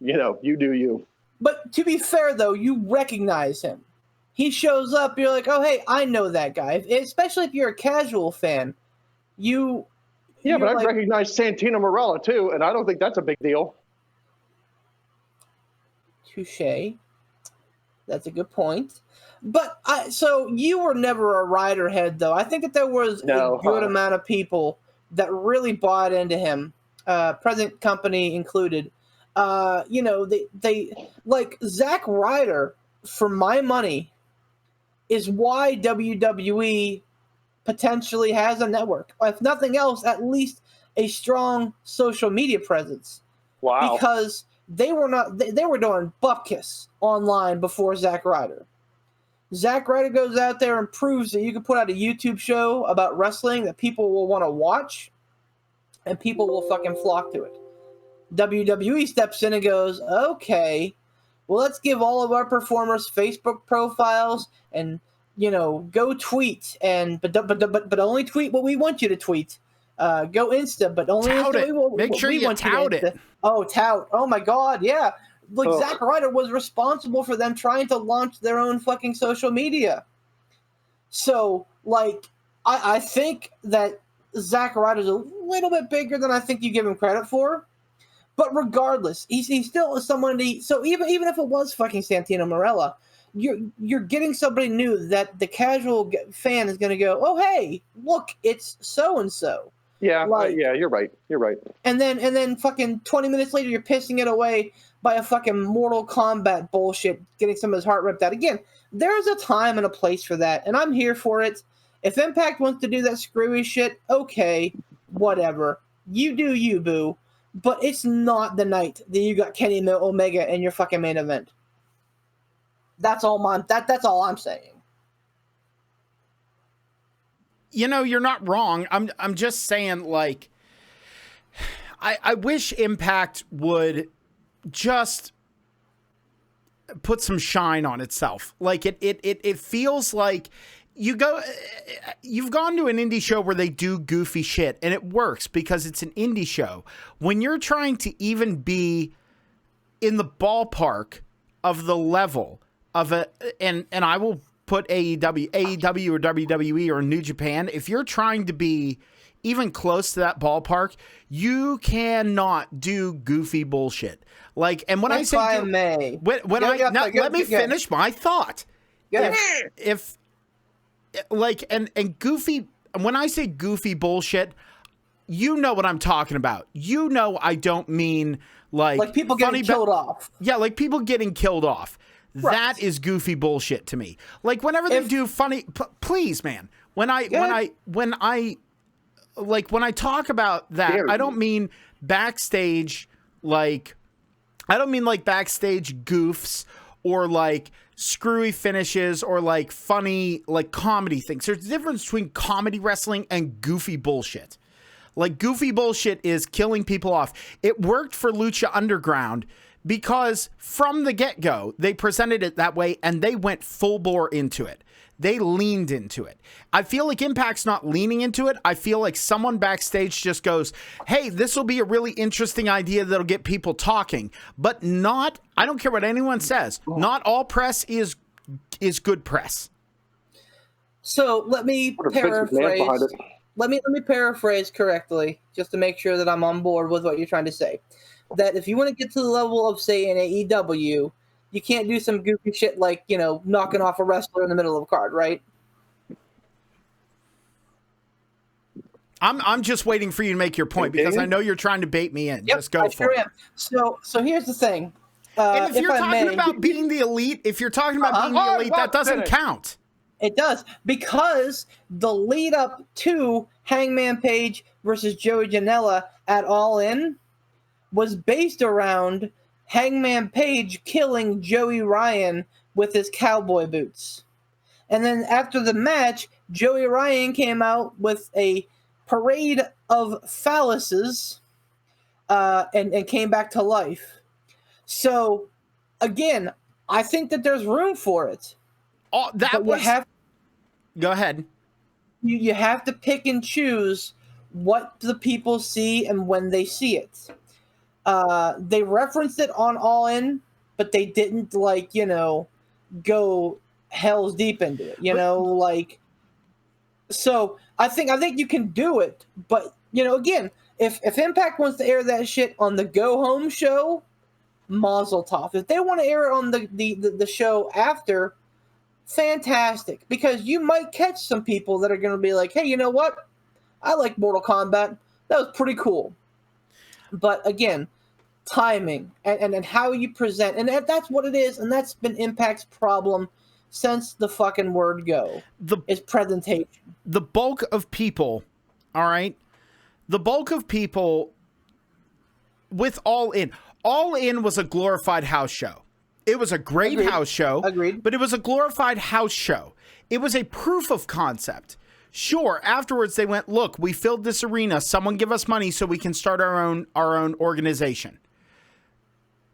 you do you. But to be fair, though, you recognize him. He shows up, you're like, oh, hey, I know that guy. Especially if you're a casual fan. Yeah, but I recognize Santino Marella, too, and I don't think that's a big deal. Touche. That's a good point. But so you were never a Ryder head, though. I think that there was a good amount of people that really bought into him, present company included. They like Zack Ryder, for my money, is why WWE potentially has a network. If nothing else, at least a strong social media presence. Wow. Because they were doing bupkis online before Zack Ryder. Zack Ryder goes out there and proves that you can put out a YouTube show about wrestling that people will want to watch, and people will fucking flock to it. WWE steps in and goes, okay, well, let's give all of our performers Facebook profiles and, go tweet, but only tweet what we want you to tweet. Go Insta, but only tout Insta. it. Make sure you tout it. Oh, tout. Oh, my God, yeah. Like, Zack Ryder was responsible for them trying to launch their own fucking social media. So, like, I think that Zack Ryder's a little bit bigger than I think you give him credit for. But regardless, he's still somebody. So even if it was fucking Santino Marella, you're getting somebody new that the casual fan is going to go, oh, hey, look, it's so and so. Yeah, yeah, you're right. And then fucking 20 minutes later, you're pissing it away by a fucking Mortal Kombat bullshit, getting some of his heart ripped out. Again, there's a time and a place for that, and I'm here for it. If Impact wants to do that screwy shit, okay, whatever. You do you, boo. But it's not the night that you got Kenny Omega in your fucking main event. That's all that's all I'm saying. You're not wrong. I'm just saying, like, I wish Impact would just put some shine on itself. Like it feels like you've gone to an indie show where they do goofy shit, and it works because it's an indie show. When you're trying to even be in the ballpark of the level of and I will put AEW or WWE or New Japan, if you're trying to be even close to that ballpark, you cannot do goofy bullshit. Like, and when I say, let me finish my thought. If like, and goofy, when I say goofy bullshit, you know what I'm talking about. You know, I don't mean like people getting killed off. Yeah, like people getting killed off. Right. That is goofy bullshit to me. Like whenever they do funny, please, man. When I talk about that, I don't mean backstage backstage goofs or like screwy finishes or like funny like comedy things. There's a difference between comedy wrestling and goofy bullshit. Like goofy bullshit is killing people off. It worked for Lucha Underground because from the get-go, they presented it that way and they went full bore into it. They leaned into it. I feel like Impact's not leaning into it. I feel like someone backstage just goes, hey, this will be a really interesting idea that'll get people talking. But not, I don't care what anyone says, not all press is good press. So let me paraphrase. Let me paraphrase correctly, just to make sure that I'm on board with what you're trying to say. That if you want to get to the level of, say, an AEW, you can't do some goofy shit like, knocking off a wrestler in the middle of a card, right? I'm just waiting for you to make your point because I know you're trying to bait me in. Yep, just go for it. Am. So here's the thing. And if you're talking about being the elite, that doesn't count. It does, because the lead up to Hangman Page versus Joey Janela at All In was based around Hangman Page killing Joey Ryan with his cowboy boots. And then after the match, Joey Ryan came out with a parade of phalluses and came back to life. So, again, I think that there's room for it. Oh, go ahead. You have to pick and choose what the people see and when they see it. They referenced it on All In, but they didn't go hell's deep into it. So I think you can do it, but again, if Impact wants to air that shit on the Go Home show, mazel tov. If they want to air it on the show after, fantastic, because you might catch some people that are going to be like, hey, you know what? I like Mortal Kombat. That was pretty cool. But again, timing and how you present, and that's what it is, and that's been Impact's problem since the fucking word go. Is presentation. The bulk of people, all right? The bulk of people with All In was a glorified house show. It was a great house show. Agreed. But it was a glorified house show. It was a proof of concept. Sure, afterwards they went, look, we filled this arena. Someone give us money so we can start our own organization.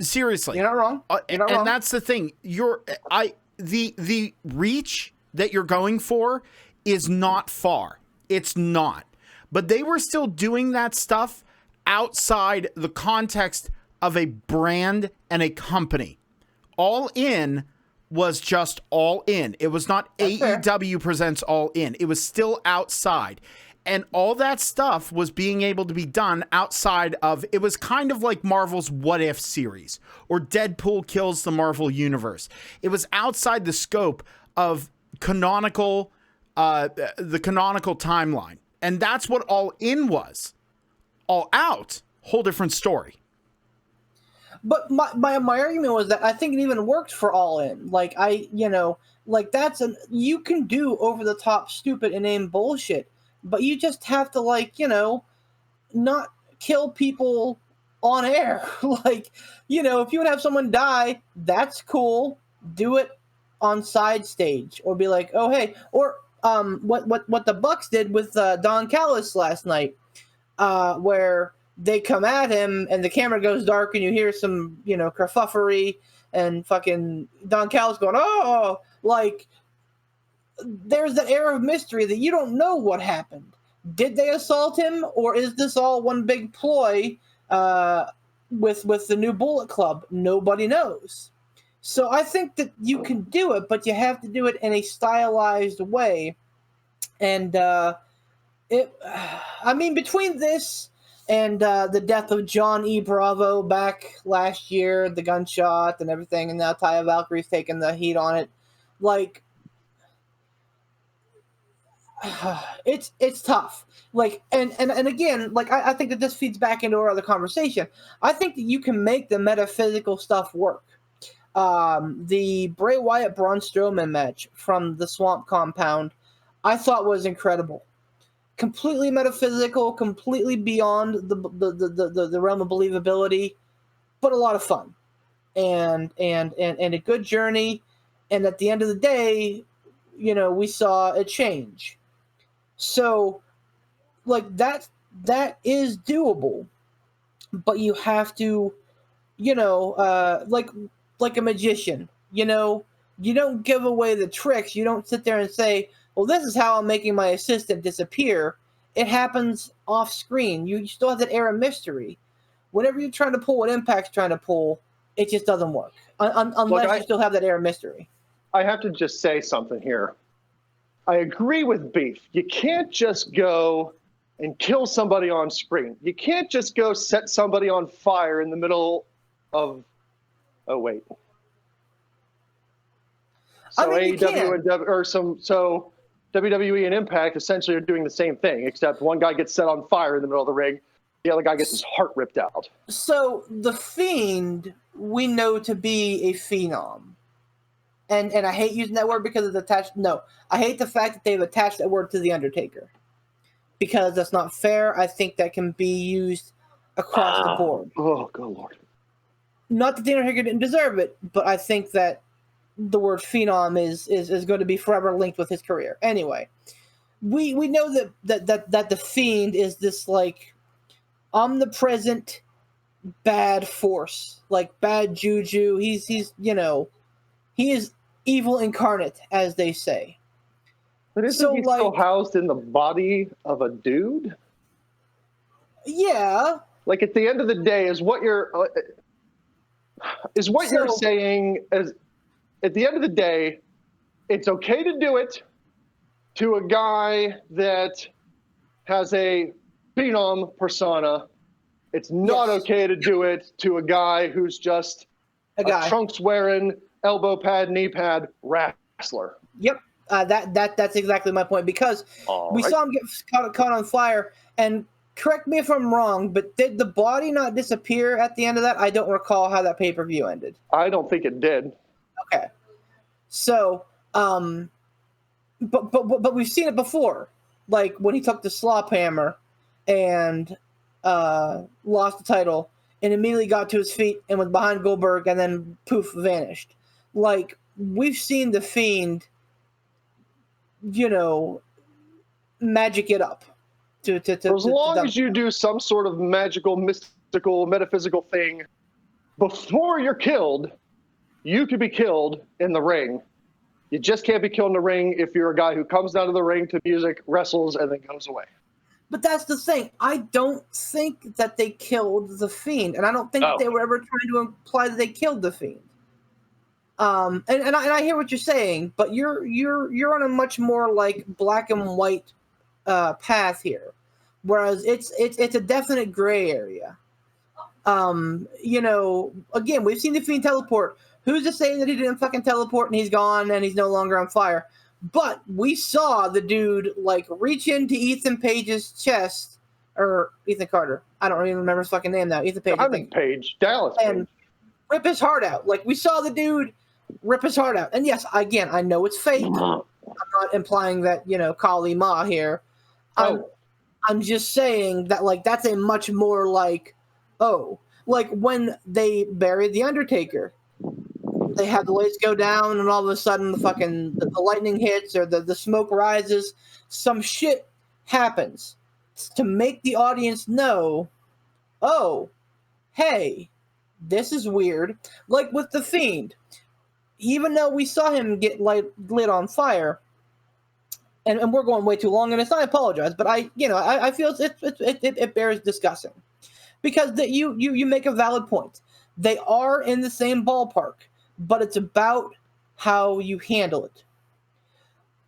Seriously. You're not wrong. And that's the thing. The reach that you're going for is not far. It's not. But they were still doing that stuff outside the context of a brand and a company. All In was just All In. It was not AEW presents All In. It was still outside. And all that stuff was being able to be done outside of, it was kind of like Marvel's What If series or Deadpool kills the Marvel Universe. It was outside the scope of the canonical timeline. And that's what All In was. All Out, whole different story. But my argument was that I think it even worked for All In. You can do over the top, stupid, inane bullshit, but you just have to not kill people on air. If you want to have someone die, that's cool. Do it on side stage, or be like, oh hey, or what the Bucks did with Don Callis last night, where they come at him and the camera goes dark and you hear some, kerfuffery and fucking Don Callis going, oh, there's that air of mystery that you don't know what happened. Did they assault him, or is this all one big ploy with the new Bullet Club? Nobody knows. So I think that you can do it, but you have to do it in a stylized way. And between this and the death of John E. Bravo back last year, the gunshot and everything, and now Taya Valkyrie's taking the heat on it, like, it's tough. Like, and again, like, I think that this feeds back into our other conversation. I think that you can make the metaphysical stuff work. The Bray Wyatt Braun Strowman match from the Swamp Compound, I thought was incredible. Completely metaphysical, completely beyond the realm of believability, but a lot of fun, and a good journey. And at the end of the day, we saw a change. So, like, that is doable, but you have to, like a magician, you don't give away the tricks. You don't sit there and say, well, this is how I'm making my assistant disappear. It happens off screen. You still have that air of mystery. Whenever you're trying to pull what Impact's trying to pull, it just doesn't work. Unless you still have that air of mystery. I have to just say something here. I agree with Beef. You can't just go and kill somebody on screen. You can't just go set somebody on fire in the middle of... Oh, wait. So AEW and WWE and Impact essentially are doing the same thing, except one guy gets set on fire in the middle of the ring, the other guy gets his heart ripped out. So the Fiend, we know to be a phenom. And I hate using that word because it's attached. No, I hate the fact that they've attached that word to The Undertaker. Because that's not fair. I think that can be used across the board. Oh, good Lord. Not that The Undertaker didn't deserve it, but I think that the word phenom is going to be forever linked with his career. Anyway, we know that the Fiend is this, like, omnipresent bad force, like bad juju. He is evil incarnate, as they say. But isn't he still housed in the body of a dude? Yeah. Like, at the end of the day, you're saying is, at the end of the day, it's okay to do it to a guy that has a phenom persona. It's not okay to do it to a guy who's just a trunks-wearing, elbow pad, knee pad wrestler. Yep. That's exactly my point, because we saw him get caught on fire, and correct me if I'm wrong, but did the body not disappear at the end of that? I don't recall how that pay-per-view ended. I don't think it did. Okay. So, but we've seen it before, like when he took the slop hammer and lost the title and immediately got to his feet and was behind Goldberg and then poof, vanished. Like, we've seen the Fiend, magic it up. As long as you do some sort of magical, mystical, metaphysical thing before you're killed, you could be killed in the ring. You just can't be killed in the ring if you're a guy who comes down to the ring to music, wrestles, and then goes away. But that's the thing. I don't think that they killed the Fiend, and I don't think that they were ever trying to imply that they killed the Fiend. And I hear what you're saying, but you're on a much more like black and white path here, whereas it's a definite gray area. Again, we've seen the Fiend teleport. Who's to say that he didn't fucking teleport and he's gone and he's no longer on fire? But we saw the dude, like, reach into Ethan Page's chest, or Ethan Carter. I don't even remember his fucking name now. Ethan Page. Dallas Page. And rip his heart out. Like, we saw the dude rip his heart out. And yes, again, I know it's fake. I'm not implying that, Kali Ma here. I'm just saying that, like, that's a much more like, like when they buried The Undertaker. They had the lights go down, and all of a sudden the lightning hits or the smoke rises. Some shit happens to make the audience know, hey, this is weird. Like with the Fiend. Even though we saw him get lit on fire, and we're going way too long, and it's not. I apologize, but I feel it bears discussing, because you make a valid point. They are in the same ballpark, but it's about how you handle it.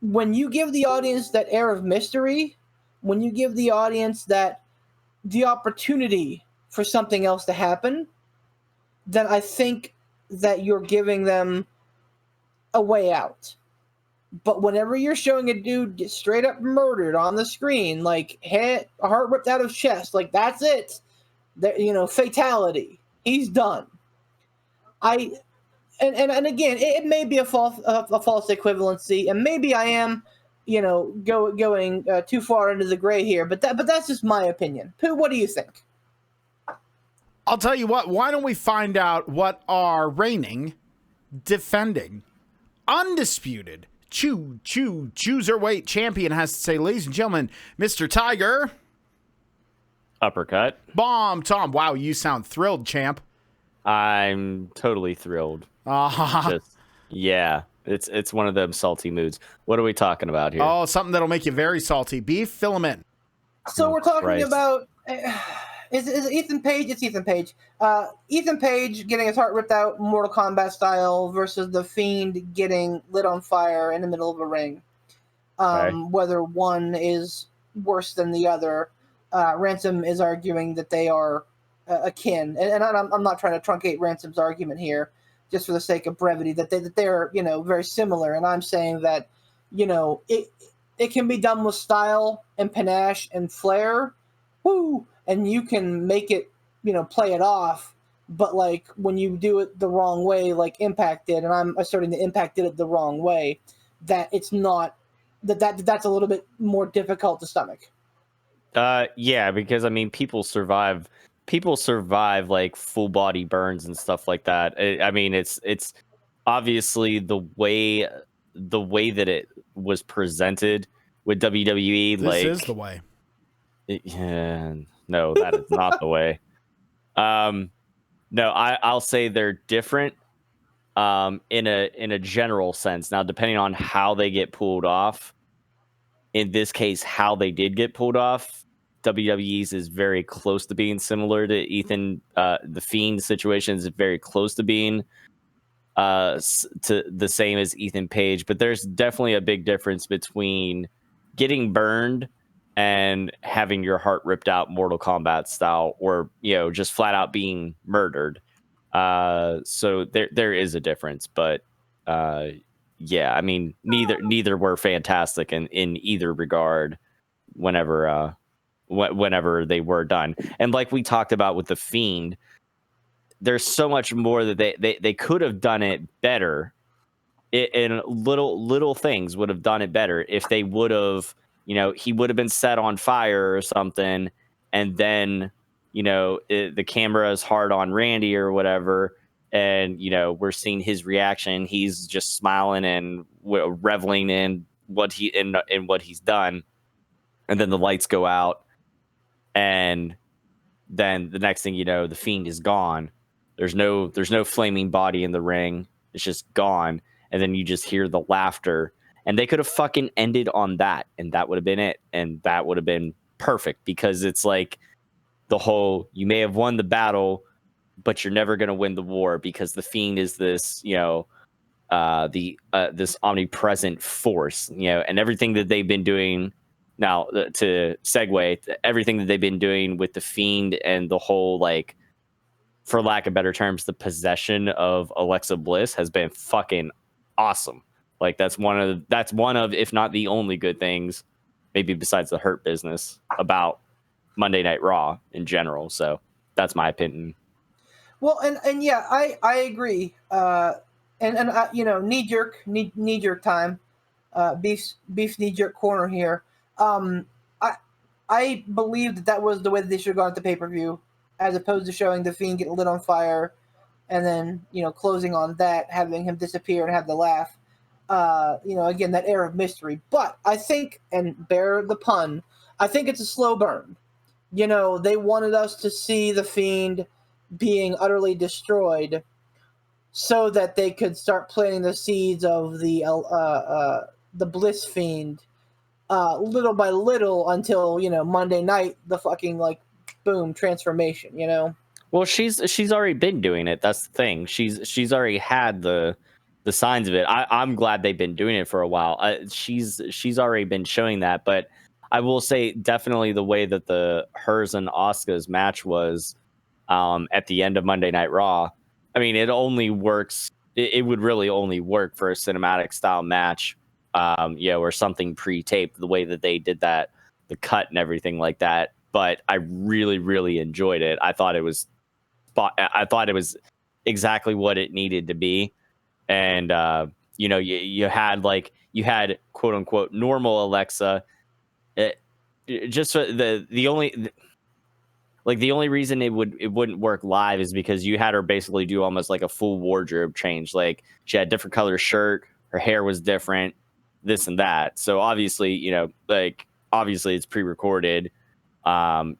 When you give the audience that air of mystery, when you give the audience the opportunity for something else to happen, then I think that you're giving them a way out. But whenever you're showing a dude get straight up murdered on the screen, like head, heart ripped out of chest, like that's it, fatality, he's done. And again, it may be a false equivalency, and maybe I am, going too far into the gray here. But that's just my opinion. Pooh, what do you think? I'll tell you what. Why don't we find out what our reigning, defending, undisputed cruiserweight champion has to say, ladies and gentlemen, Mr. Tiger. Uppercut. Bomb Tom. Wow, you sound thrilled, champ. I'm totally thrilled. Yeah, it's one of them salty moods. What are we talking about here? Oh, something that'll make you very salty. Beef filament. So we're talking about is Ethan Page? It's Ethan Page. Ethan Page getting his heart ripped out, Mortal Kombat style, versus the Fiend getting lit on fire in the middle of a ring. Whether one is worse than the other, Ransom is arguing that they are akin, and I'm not trying to truncate Ransom's argument here, just for the sake of brevity, that they're very similar, and I'm saying that it can be done with style and panache and flair, and you can make it play it off, but like when you do it the wrong way, like Impact did, and I'm asserting that Impact did it the wrong way, that it's not that's a little bit more difficult to stomach. Yeah, because I mean people survive like full body burns and stuff like that. I mean, it's obviously the way that it was presented with WWE. This is the way. No, that is not the way. No, I'll say they're different in a general sense. Now, depending on how they get pulled off, in this case, how they did get pulled off, WWE's is very close to being similar to Ethan. The Fiend situation is very close to being to the same as Ethan Page, but there's definitely a big difference between getting burned and having your heart ripped out Mortal Kombat style, or just flat out being murdered. So there is a difference, but yeah, I mean neither were fantastic in either regard whenever they were done. And like we talked about with the Fiend, there's so much more that they could have done it better. In little things would have done it better if they would have, he would have been set on fire or something, and then the camera is hard on Randy or whatever, and we're seeing his reaction. He's just smiling and reveling in what he's done, and then the lights go out, and then the next thing you know, the Fiend is gone. There's no flaming body in the ring. It's just gone, and then you just hear the laughter. And they could have fucking ended on that, and that would have been it, and that would have been perfect, because it's like the whole, you may have won the battle, but you're never going to win the war, because the Fiend is this, this omnipresent force, and everything that they've been doing now, to segue, everything that they've been doing with the Fiend and the whole, like, for lack of better terms, the possession of Alexa Bliss has been fucking awesome. Like that's one of, if not the only good things, maybe besides the Hurt Business, about Monday Night Raw in general. So that's my opinion. Well, and yeah, I agree. And knee jerk time, beef's knee jerk corner here. I believe that was the way that they should have gone at the pay-per-view, as opposed to showing the Fiend get lit on fire and then, closing on that, having him disappear and have the laugh. Again, that air of mystery. But I think, and bear the pun, I think it's a slow burn. They wanted us to see the Fiend being utterly destroyed so that they could start planting the seeds of the Bliss Fiend little by little until Monday night, the fucking like boom transformation. Well, she's already been doing it. That's the thing. She's already had the signs of it. I'm glad they've been doing it for a while. She's already been showing that. But I will say definitely the way that hers and Asuka's match was at the end of Monday Night Raw. I mean, it only works. It would really only work for a cinematic style match, or something pre-taped. The way that they did that, the cut and everything like that. But I really, really enjoyed it. I thought it was exactly what it needed to be. And you had quote unquote normal Alexa. Just the only reason it wouldn't work live is because you had her basically do almost like a full wardrobe change. Like she had a different color shirt, her hair was different, this and that. So obviously it's pre-recorded, or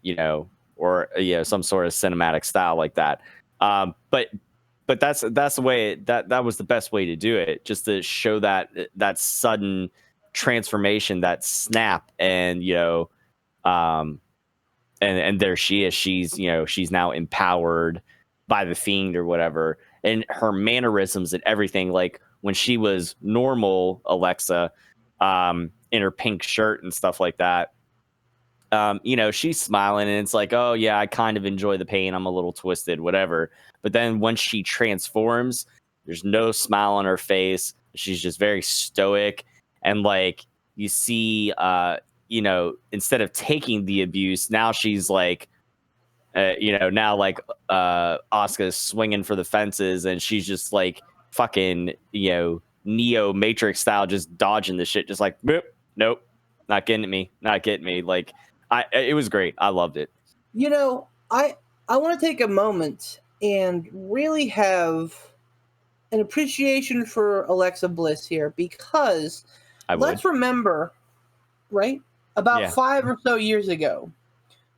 some sort of cinematic style like that. But that's the way that was the best way to do it, just to show that sudden transformation, that snap, and and there she is. She's now empowered by the Fiend or whatever, and her mannerisms and everything, like when she was normal Alexa, in her pink shirt and stuff like that. She's smiling and it's like, oh yeah, I kind of enjoy the pain. I'm a little twisted, whatever. But then when she transforms, there's no smile on her face. She's just very stoic. And like you see, instead of taking the abuse, now she's like, Asuka's swinging for the fences and she's just like fucking, Neo Matrix style, just dodging the shit, just like, nope, not getting me. Like, it was great. I loved it. I want to take a moment and really have an appreciation for Alexa Bliss here, because let's remember, right, about 5 or so years ago,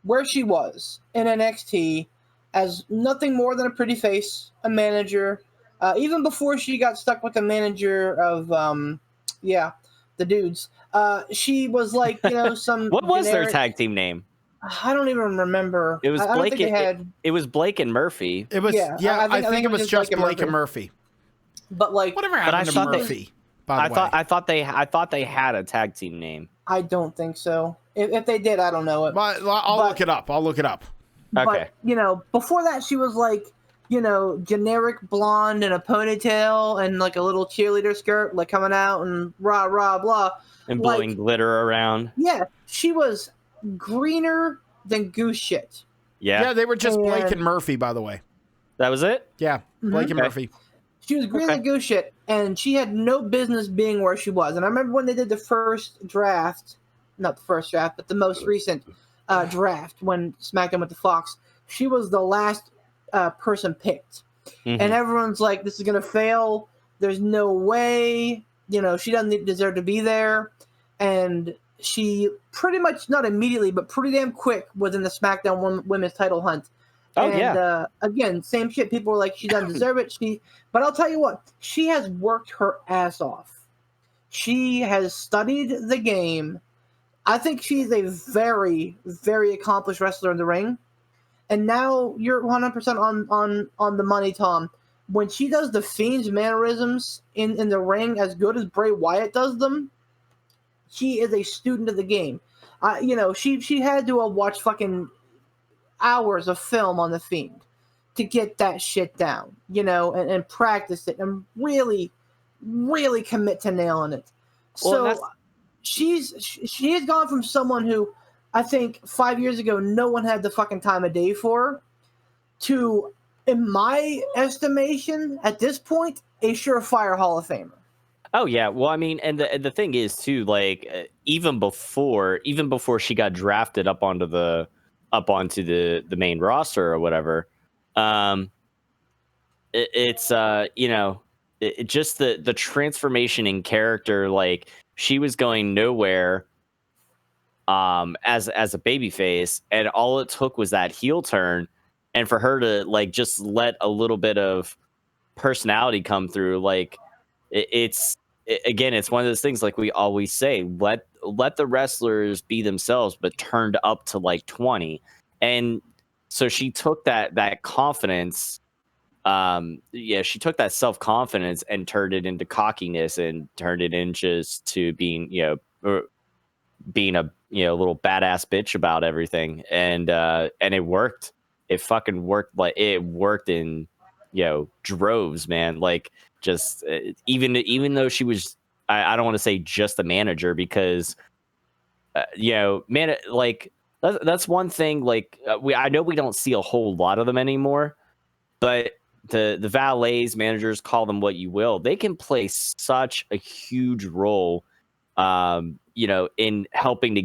where she was in NXT as nothing more than a pretty face, a manager, even before she got stuck with the manager of, the dudes. She was like, some. What was their tag team name? I don't even remember. It was Blake. It was Blake and Murphy. It was. I think it was just Blake and Murphy. But like, whatever happened to Murphy? I thought they had a tag team name. I don't think so. If they did, I don't know it. I'll look it up. Okay. But before that, she was like, generic blonde and a ponytail and like a little cheerleader skirt, like coming out and rah rah blah. And blowing glitter around. Yeah, she was greener than goose shit. Yeah, they were just Blake and Murphy, by the way. That was it? Yeah, Blake and Murphy. She was greener than goose shit, and she had no business being where she was. And I remember when they did the first draft, not the first draft, but the most recent draft, when SmackDown went to Fox, she was the last person picked. Mm-hmm. And everyone's like, this is going to fail. There's no way. She doesn't deserve to be there. And she pretty much, not immediately, but pretty damn quick was in the SmackDown women's title hunt. Again, same shit. People were like, she doesn't deserve it. But I'll tell you what, she has worked her ass off. She has studied the game. I think she's a very, very accomplished wrestler in the ring. And now you're 100% on the money, Tom. When she does the Fiend's mannerisms in the ring as good as Bray Wyatt does them, she is a student of the game. She had to have watched fucking hours of film on the Fiend to get that shit down, and practice it and really, really commit to nailing it. Well, so she has gone from someone who I think 5 years ago no one had the fucking time of day for, to, in my estimation, at this point, a surefire Hall of Famer. Oh yeah, well, I mean, and the thing is too, like even before she got drafted up onto the main roster or whatever, it's just the transformation in character. Like she was going nowhere as a babyface, and all it took was that heel turn, and for her to like just let a little bit of personality come through. Like it's again, it's one of those things like we always say, let the wrestlers be themselves, but turned up to like 20. And so she took that confidence. She took that self-confidence and turned it into cockiness and turned it into being, being a little badass bitch about everything. And it worked. It fucking worked. Like it worked in, droves, man. Like just even though she was, I don't want to say just the manager because, like that's one thing. Like I know we don't see a whole lot of them anymore, but the valets, managers, call them what you will, they can play such a huge role, in helping to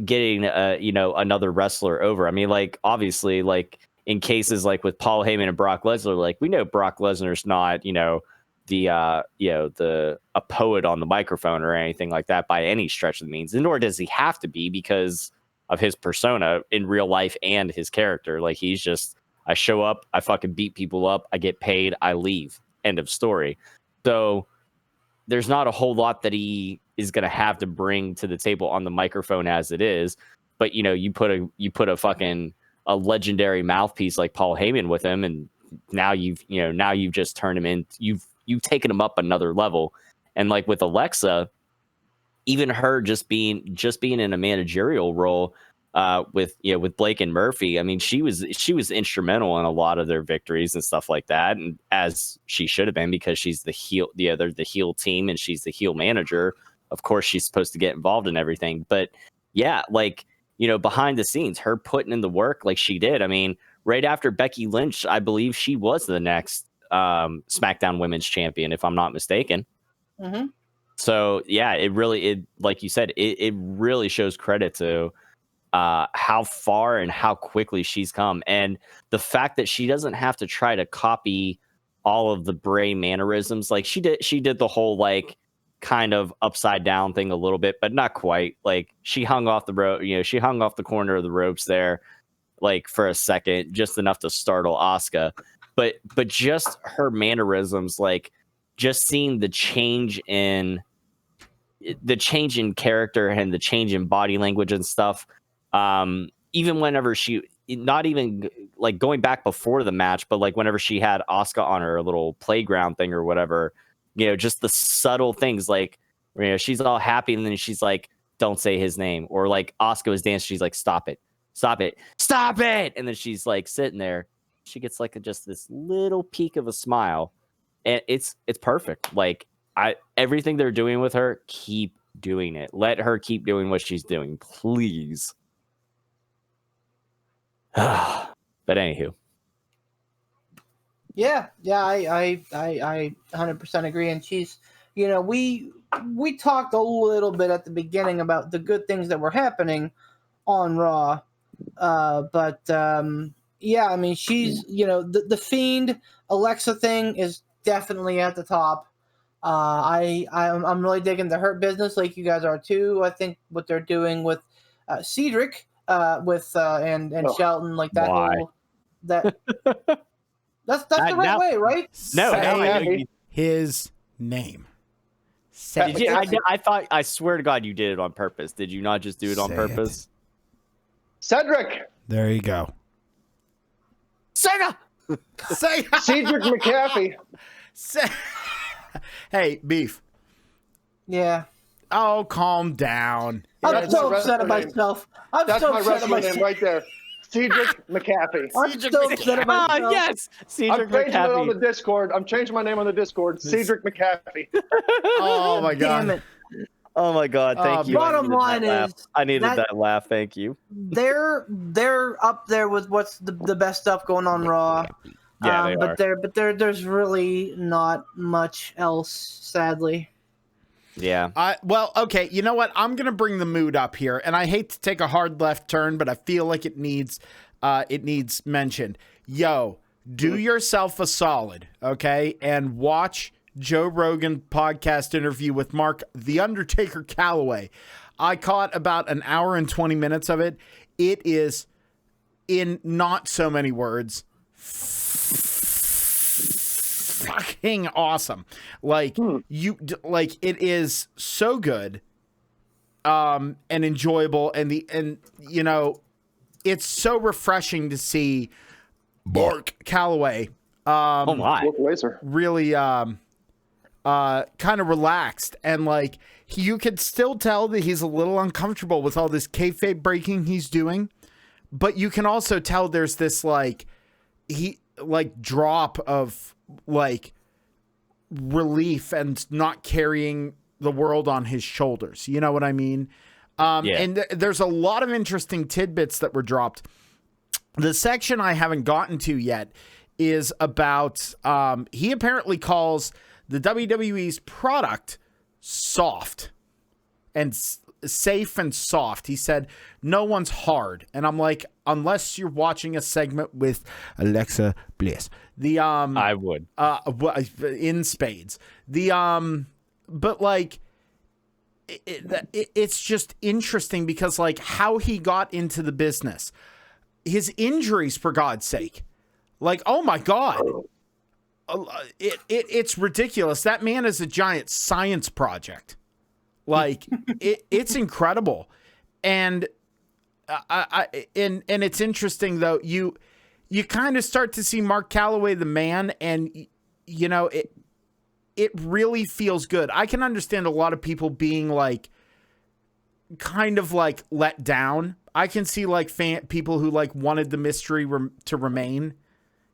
getting another wrestler over. I mean, like obviously, like in cases like with Paul Heyman and Brock Lesnar, like we know Brock Lesnar's not, a poet on the microphone or anything like that by any stretch of the means, and nor does he have to be because of his persona in real life and his character. Like he's just, I show up, I fucking beat people up, I get paid, I leave. End of story. So there's not a whole lot that he is going to have to bring to the table on the microphone as it is. But, you put a fucking a legendary mouthpiece like Paul Heyman with him, and now you've just turned him in. You've taken him up another level. And like with Alexa, even her just being in a managerial role, with Blake and Murphy, I mean, she was instrumental in a lot of their victories and stuff like that, and as she should have been because she's the heel. They're the heel team, and she's the heel manager. Of course, she's supposed to get involved in everything. But yeah, like behind the scenes, her putting in the work like she did. I mean, right after Becky Lynch, I believe she was the next SmackDown Women's Champion, if I'm not mistaken. Mm-hmm. So yeah, it like you said, it really shows credit to how far and how quickly she's come, and the fact that she doesn't have to try to copy all of the Bray mannerisms. Like she did the whole like kind of upside down thing a little bit, but not quite. Like she hung off the rope, she hung off the corner of the ropes there, like for a second, just enough to startle Asuka. But just her mannerisms, like just seeing the change in character and the change in body language and stuff. Even whenever she, not even like going back before the match, but like whenever she had Asuka on her little playground thing or whatever, just the subtle things, like she's all happy and then she's like, don't say his name, or like Asuka was dancing, she's like, stop it, and then she's like sitting there, she gets like just this little peek of a smile, and it's perfect. Like everything they're doing with her, keep doing it. Let her keep doing what she's doing, please. But anywho, yeah, I 100% agree. And she's, we talked a little bit at the beginning about the good things that were happening on Raw, but yeah, I mean, she's, the Fiend Alexa thing is definitely at the top. I'm really digging the Hurt Business, like you guys are too. I think what they're doing with Cedric, and Shelton, like that whole that's the right way, right? No, his name. I swear to God, you did it on purpose. Did you not just do it on purpose? Cedric. There you go. Sega. Cedric McAfee. Hey, Beef. Yeah. Oh, calm down. I'm so upset at myself. That's my wrestling name right there. Cedric McAfee. I'm so upset at myself. Oh, yes. Cedric I'm changing McAfee. it on the Discord. I'm changing my name on the Discord. Cedric McAfee. Oh, my God. Damn it. Oh my God! Thank you. Bottom line is, I needed that laugh. Thank you. They're up there with what's the best stuff going on Raw. Yeah, they are. But there's really not much else, sadly. Yeah. Well, okay. You know what? I'm gonna bring the mood up here, and I hate to take a hard left turn, but I feel like it needs mentioned. Yo, do yourself a solid, okay, and watch Joe Rogan podcast interview with Mark The Undertaker Calloway. I caught about an hour and 20 minutes of it. It is, in not so many words, fucking fucking awesome. Like like it is so good, and enjoyable, and you know, it's so refreshing to see Mark Calloway. Oh my! Really, kind of relaxed, and like you could still tell that he's a little uncomfortable with all this kayfabe breaking he's doing, but you can also tell there's this like drop of like relief and not carrying the world on his shoulders. You know what I mean? And there's a lot of interesting tidbits that were dropped. The section I haven't gotten to yet is about, he apparently calls the WWE's product soft and safe and soft. He said, no one's hard. And I'm like, unless you're watching a segment with Alexa Bliss, I would, in spades, but like, it's just interesting because like how he got into the business, his injuries, for God's sake, like, oh my God, it's ridiculous. That man is a giant science project. Like it's incredible. And and it's interesting though. You kind of start to see Mark Calloway, the man, and you know, it really feels good. I can understand a lot of people being like, kind of like let down. I can see like people who like wanted the mystery to remain,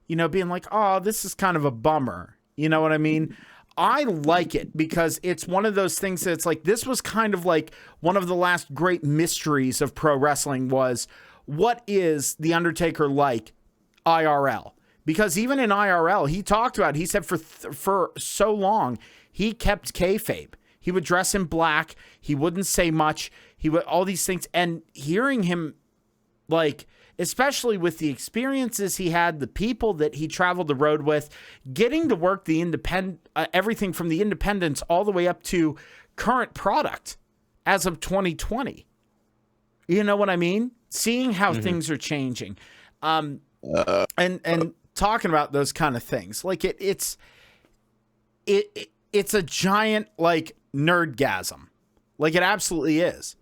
you know, being like, oh, this is kind of a bummer. You know what I mean? I like it because it's one of those things that's like, this was kind of like one of the last great mysteries of pro wrestling was, what is The Undertaker like IRL? Because even in IRL, he talked about, he said for so long, he kept kayfabe. He would dress in black. He wouldn't say much. He would, all these things. And hearing him, like, especially with the experiences he had, the people that he traveled the road with, getting to work the everything from the independents all the way up to current product as of 2020. You know what I mean? Seeing how things are changing. And talking about those kind of things, like it's a giant like nerdgasm, like it absolutely is.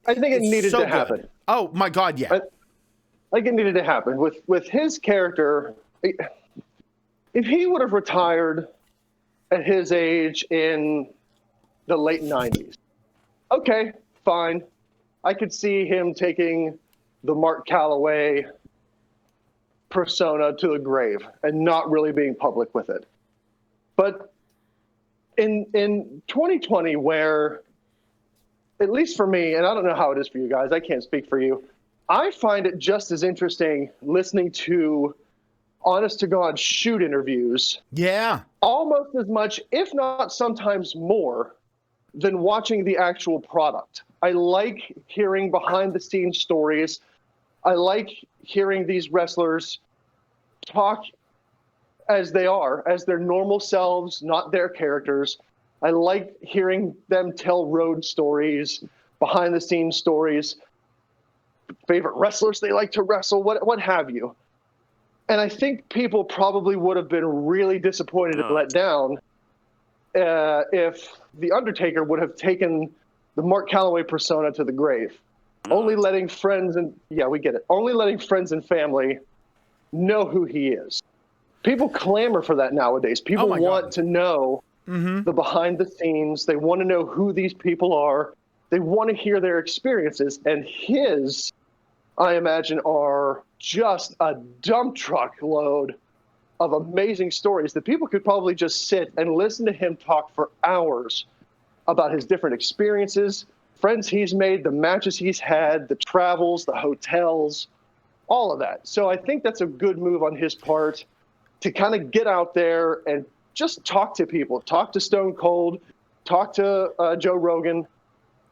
I think it needed to happen. Oh my God, yeah. Like it needed to happen with his character. If he would have retired at his age in the late 90s, okay, fine. I could see him taking the Mark Calloway persona to the grave and not really being public with it. But in 2020, where, at least for me, and I don't know how it is for you guys, I can't speak for you, I find it just as interesting listening to honest to God shoot interviews. Yeah. Almost as much, if not sometimes more, than watching the actual product. I like hearing behind the scenes stories. I like hearing these wrestlers talk as they are, as their normal selves, not their characters. I like hearing them tell road stories, behind the scenes stories, favorite wrestlers they like to wrestle, what have you. And I think people probably would have been really disappointed and let down if The Undertaker would have taken the Mark Calloway persona to the grave. Only letting friends and, yeah, we get it. Only letting friends and family know who he is. People clamor for that nowadays. People want to know the behind the scenes. They want to know who these people are. They want to hear their experiences. And his, I imagine, are just a dump truck load of amazing stories that people could probably just sit and listen to him talk for hours about his different experiences, friends he's made, the matches he's had, the travels, the hotels, all of that. So I think that's a good move on his part to kind of get out there and just talk to people, talk to Stone Cold, talk to Joe Rogan,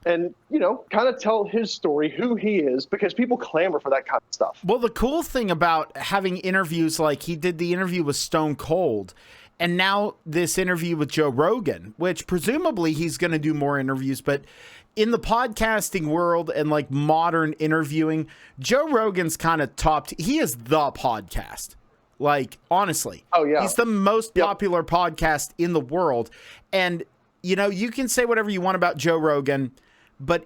and, you know, kind of tell his story, who he is, because people clamor for that kind of stuff. Well, the cool thing about having interviews, like he did the interview with Stone Cold, and now this interview with Joe Rogan, which presumably he's going to do more interviews, but in the podcasting world and like modern interviewing, Joe Rogan's kind of topped. He is the podcast. Like, honestly. Oh, yeah. He's the most popular podcast in the world. And, you know, you can say whatever you want about Joe Rogan, but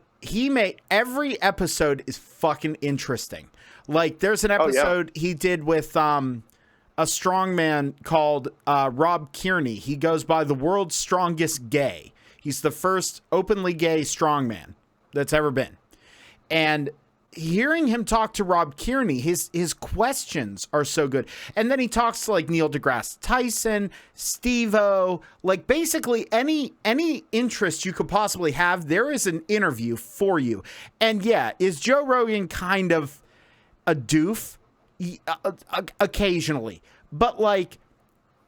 every episode is fucking interesting. Like, there's an episode he did with a strongman called Rob Kearney. He goes by the world's strongest gay. He's the first openly gay strongman that's ever been. And hearing him talk to Rob Kearney, his questions are so good. And then he talks to like Neil deGrasse Tyson, Steve-O, like basically any interest you could possibly have, there is an interview for you. And yeah, is Joe Rogan kind of a doof? Occasionally. But like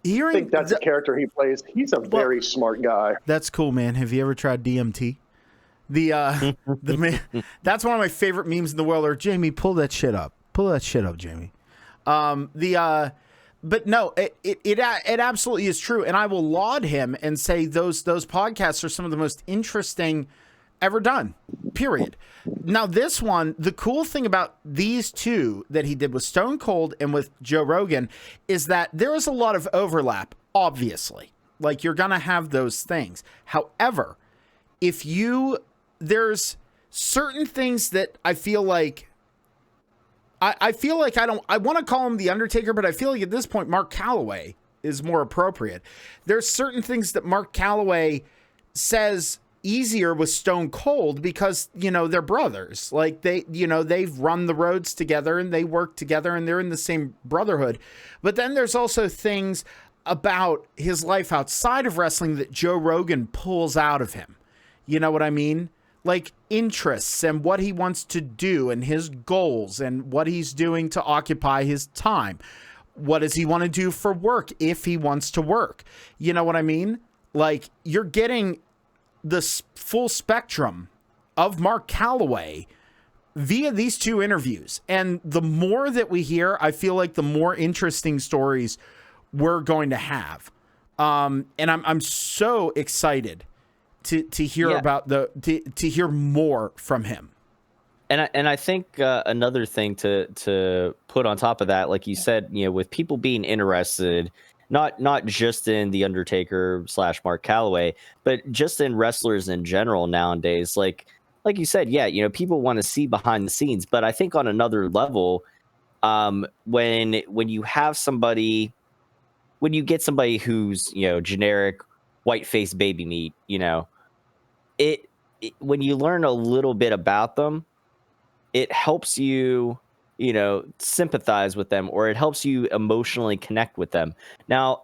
hearing... I think that's the character he plays. He's a very smart guy. That's cool, man. Have you ever tried DMT? The man, that's one of my favorite memes in the world. Or Jamie, pull that shit up. Pull that shit up, Jamie. But no, it absolutely is true, and I will laud him and say those podcasts are some of the most interesting ever done. Period. Now this one, the cool thing about these two that he did with Stone Cold and with Joe Rogan is that there is a lot of overlap. Obviously, like you're gonna have those things. However, there's certain things that I feel like I want to call him The Undertaker, but I feel like at this point, Mark Calloway is more appropriate. There's certain things that Mark Calloway says easier with Stone Cold because, you know, they're brothers. Like they've run the roads together and they work together and they're in the same brotherhood. But then there's also things about his life outside of wrestling that Joe Rogan pulls out of him. You know what I mean? Like interests and what he wants to do and his goals and what he's doing to occupy his time. What does he want to do for work if he wants to work? You know what I mean? Like you're getting the full spectrum of Mark Calloway via these two interviews. And the more that we hear, I feel like the more interesting stories we're going to have. And I'm so excited to hear about to hear more from him. And I think another thing to put on top of that, like you said, you know, with people being interested, not just in The Undertaker / Mark Calloway, but just in wrestlers in general nowadays, like you said, yeah, you know, people want to see behind the scenes, but I think on another level, when you have somebody, when you get somebody who's, you know, generic white-faced baby meat, you know, it when you learn a little bit about them, it helps you, you know, sympathize with them, or it helps you emotionally connect with them. Now,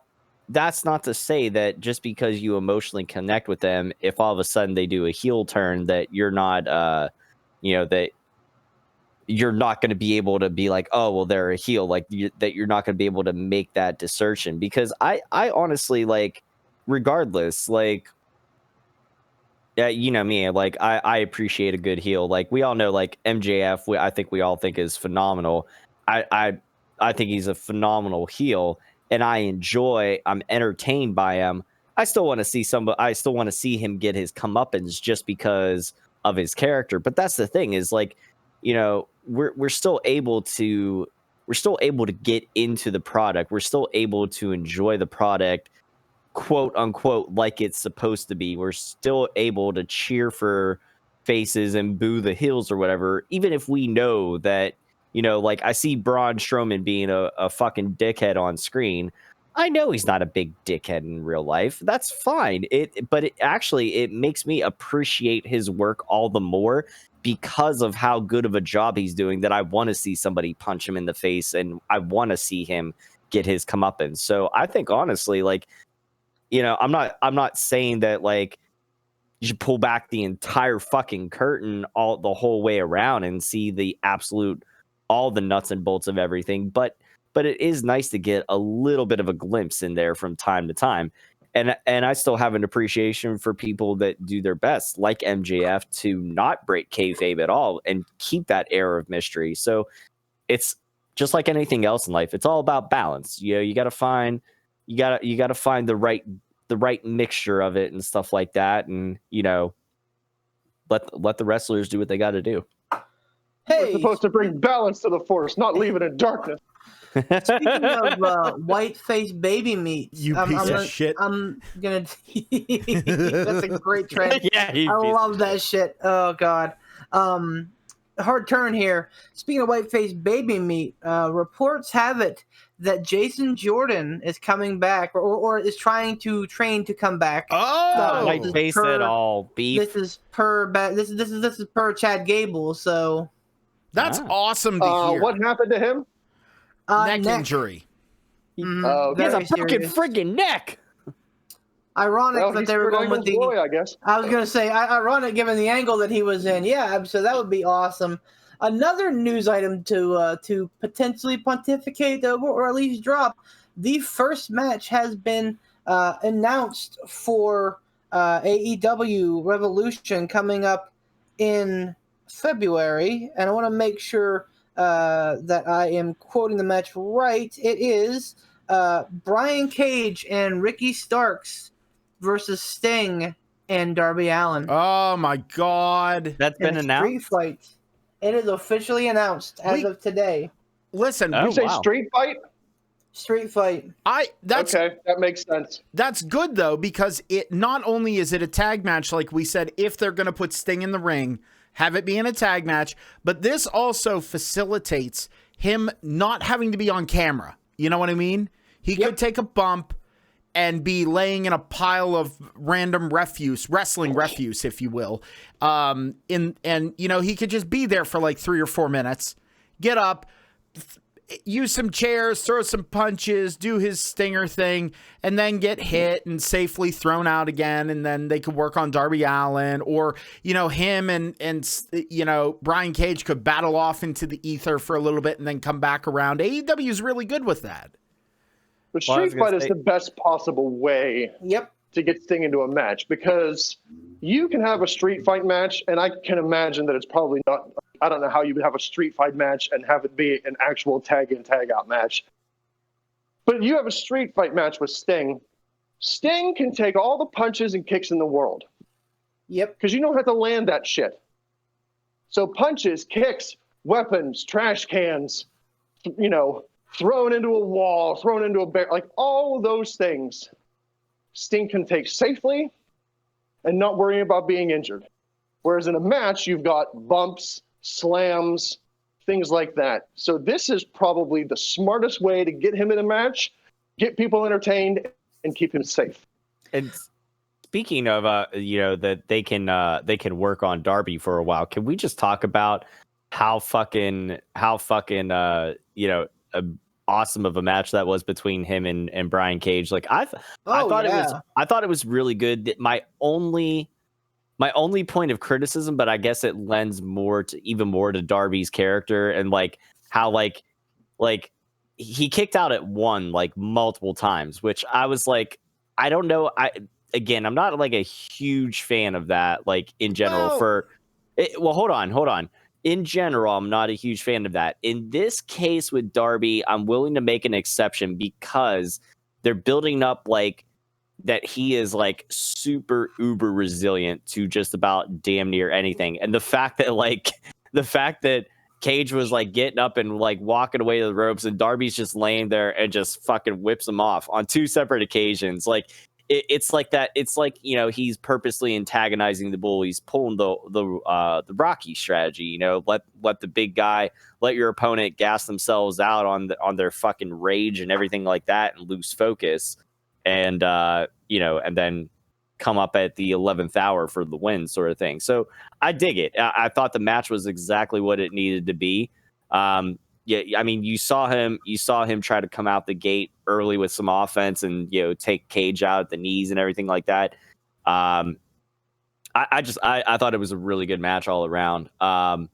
that's not to say that just because you emotionally connect with them, if all of a sudden they do a heel turn, that you're not, you know, that you're not going to be able to be like, oh, well, they're a heel, like that you're not going to be able to make that discernment. Because I honestly, like, regardless, like, yeah, you know me, like I appreciate a good heel. Like we all know, like MJF, I think we all think is phenomenal. I think he's a phenomenal heel, and I'm entertained by him. I still want to see him get his comeuppance just because of his character. But that's the thing is, like, you know, we're still able to get into the product. We're still able to enjoy the product, quote unquote, like it's supposed to be. We're still able to cheer for faces and boo the heels or whatever, even if we know that, you know, like I see Braun Strowman being a fucking dickhead on screen. I know he's not a big dickhead in real life. That's fine. But it makes me appreciate his work all the more because of how good of a job he's doing, that I want to see somebody punch him in the face and I want to see him get his comeuppance. So I think honestly, like, you know, I'm not saying that like you should pull back the entire fucking curtain the whole way around and see all the nuts and bolts of everything, but it is nice to get a little bit of a glimpse in there from time to time. And I still have an appreciation for people that do their best, like MJF, to not break kayfabe at all and keep that air of mystery. So it's just like anything else in life. It's all about balance. You know, you got to find the right mixture of it and stuff like that, and you know, let the wrestlers do what they got to do. We're supposed to bring balance to the force, not leave it in darkness. Speaking of white-faced baby meats, You piece of shit. I'm gonna. That's a great trend. Yeah, I love that shit. Oh god. Hard turn here. Speaking of white-faced baby meat, reports have it that Jason Jordan is coming back, or is trying to train to come back. Oh, White face at all beef. This is per Chad Gable. So that's awesome to hear. What happened to him? Neck injury. He has a broken friggin' neck. Ironic Well, that he's they were Kurt going with Angle's boy, I guess. I was gonna say ironic given the angle that he was in. Yeah, so that would be awesome. Another news item to potentially pontificate or at least drop. The first match has been announced for AEW Revolution coming up in February, and I want to make sure that I am quoting the match right. It is Brian Cage and Ricky Starks versus Sting and Darby Allin. Oh my god. That's been announced? Street fight. It is officially announced as of today. Listen, You say street fight? Street fight. That's okay, that makes sense. That's good though, because it not only is it a tag match, like we said, if they're gonna put Sting in the ring, have it be in a tag match, but this also facilitates him not having to be on camera. You know what I mean? He could take a bump and be laying in a pile of random refuse, wrestling refuse, if you will. And you know, he could just be there for like 3 or 4 minutes, get up, use some chairs, throw some punches, do his stinger thing, and then get hit and safely thrown out again. And then they could work on Darby Allin, or, you know, him and you know, Brian Cage could battle off into the ether for a little bit and then come back around. AEW is really good with that. But street fight is the best possible way to get Sting into a match, because you can have a street fight match, and I can imagine that it's probably not, I don't know how you would have a street fight match and have it be an actual tag in, tag out match. But you have a street fight match with Sting. Sting can take all the punches and kicks in the world. Yep. Because you don't have to land that shit. So punches, kicks, weapons, trash cans, you know, thrown into a wall, thrown into a bear, like all those things, Sting can take safely and not worry about being injured. Whereas in a match, you've got bumps, slams, things like that. So this is probably the smartest way to get him in a match, get people entertained, and keep him safe. And speaking of, you know, that they can work on Darby for a while. Can we just talk about how fucking, you know, awesome of a match that was between him and Brian Cage? Like I thought it was really good. My only point of criticism, but I guess it lends even more to Darby's character, and like how like he kicked out at one like multiple times, which I was like, I don't know. I'm not like a huge fan of that, like in general. Well, hold on. In general, I'm not a huge fan of that. In this case with Darby, I'm willing to make an exception because they're building up like that he is like super uber resilient to just about damn near anything. And the fact that Cage was like getting up and like walking away to the ropes, and Darby's just laying there and just fucking whips him off on 2 separate occasions. Like it's like that. It's like, you know, he's purposely antagonizing the bull. He's pulling the Rocky strategy. You know, let the big guy, let your opponent gas themselves out on their fucking rage and everything like that, and lose focus, and you know, and then come up at the 11th hour for the win, sort of thing. So I dig it. I thought the match was exactly what it needed to be. Yeah, I mean, you saw him try to come out the gate early with some offense and, you know, take Cage out at the knees and everything like that. I thought it was a really good match all around. And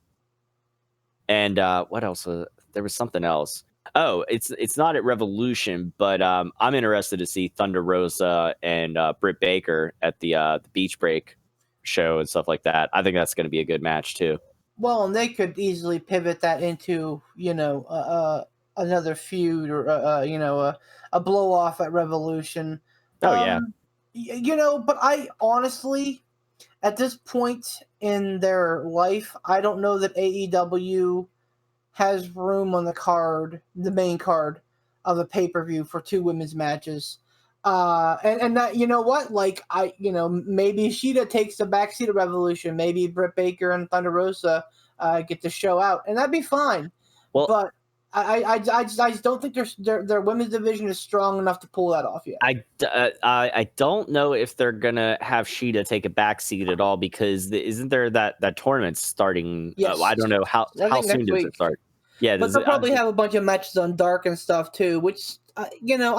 what else? There was something else. Oh, it's not at Revolution, but I'm interested to see Thunder Rosa and Britt Baker at the Beach Break show and stuff like that. I think that's going to be a good match too. Well, and they could easily pivot that into, you know, another feud, or you know, a blow off at Revolution. Yeah. You know, but I honestly, at this point in their life, I don't know that AEW has room on the card, the main card of a pay-per-view for 2 women's matches. And that, you know what? Like, maybe Sheeta takes the backseat of Revolution. Maybe Britt Baker and Thunder Rosa get the show out, and that'd be fine. Well, but I just don't think their women's division is strong enough to pull that off yet. I don't know if they're gonna have Sheeta take a backseat at all, because isn't there that tournament starting? Yes. I don't know how soon does it start. Yeah, but they'll probably have a bunch of matches on Dark and stuff too, which I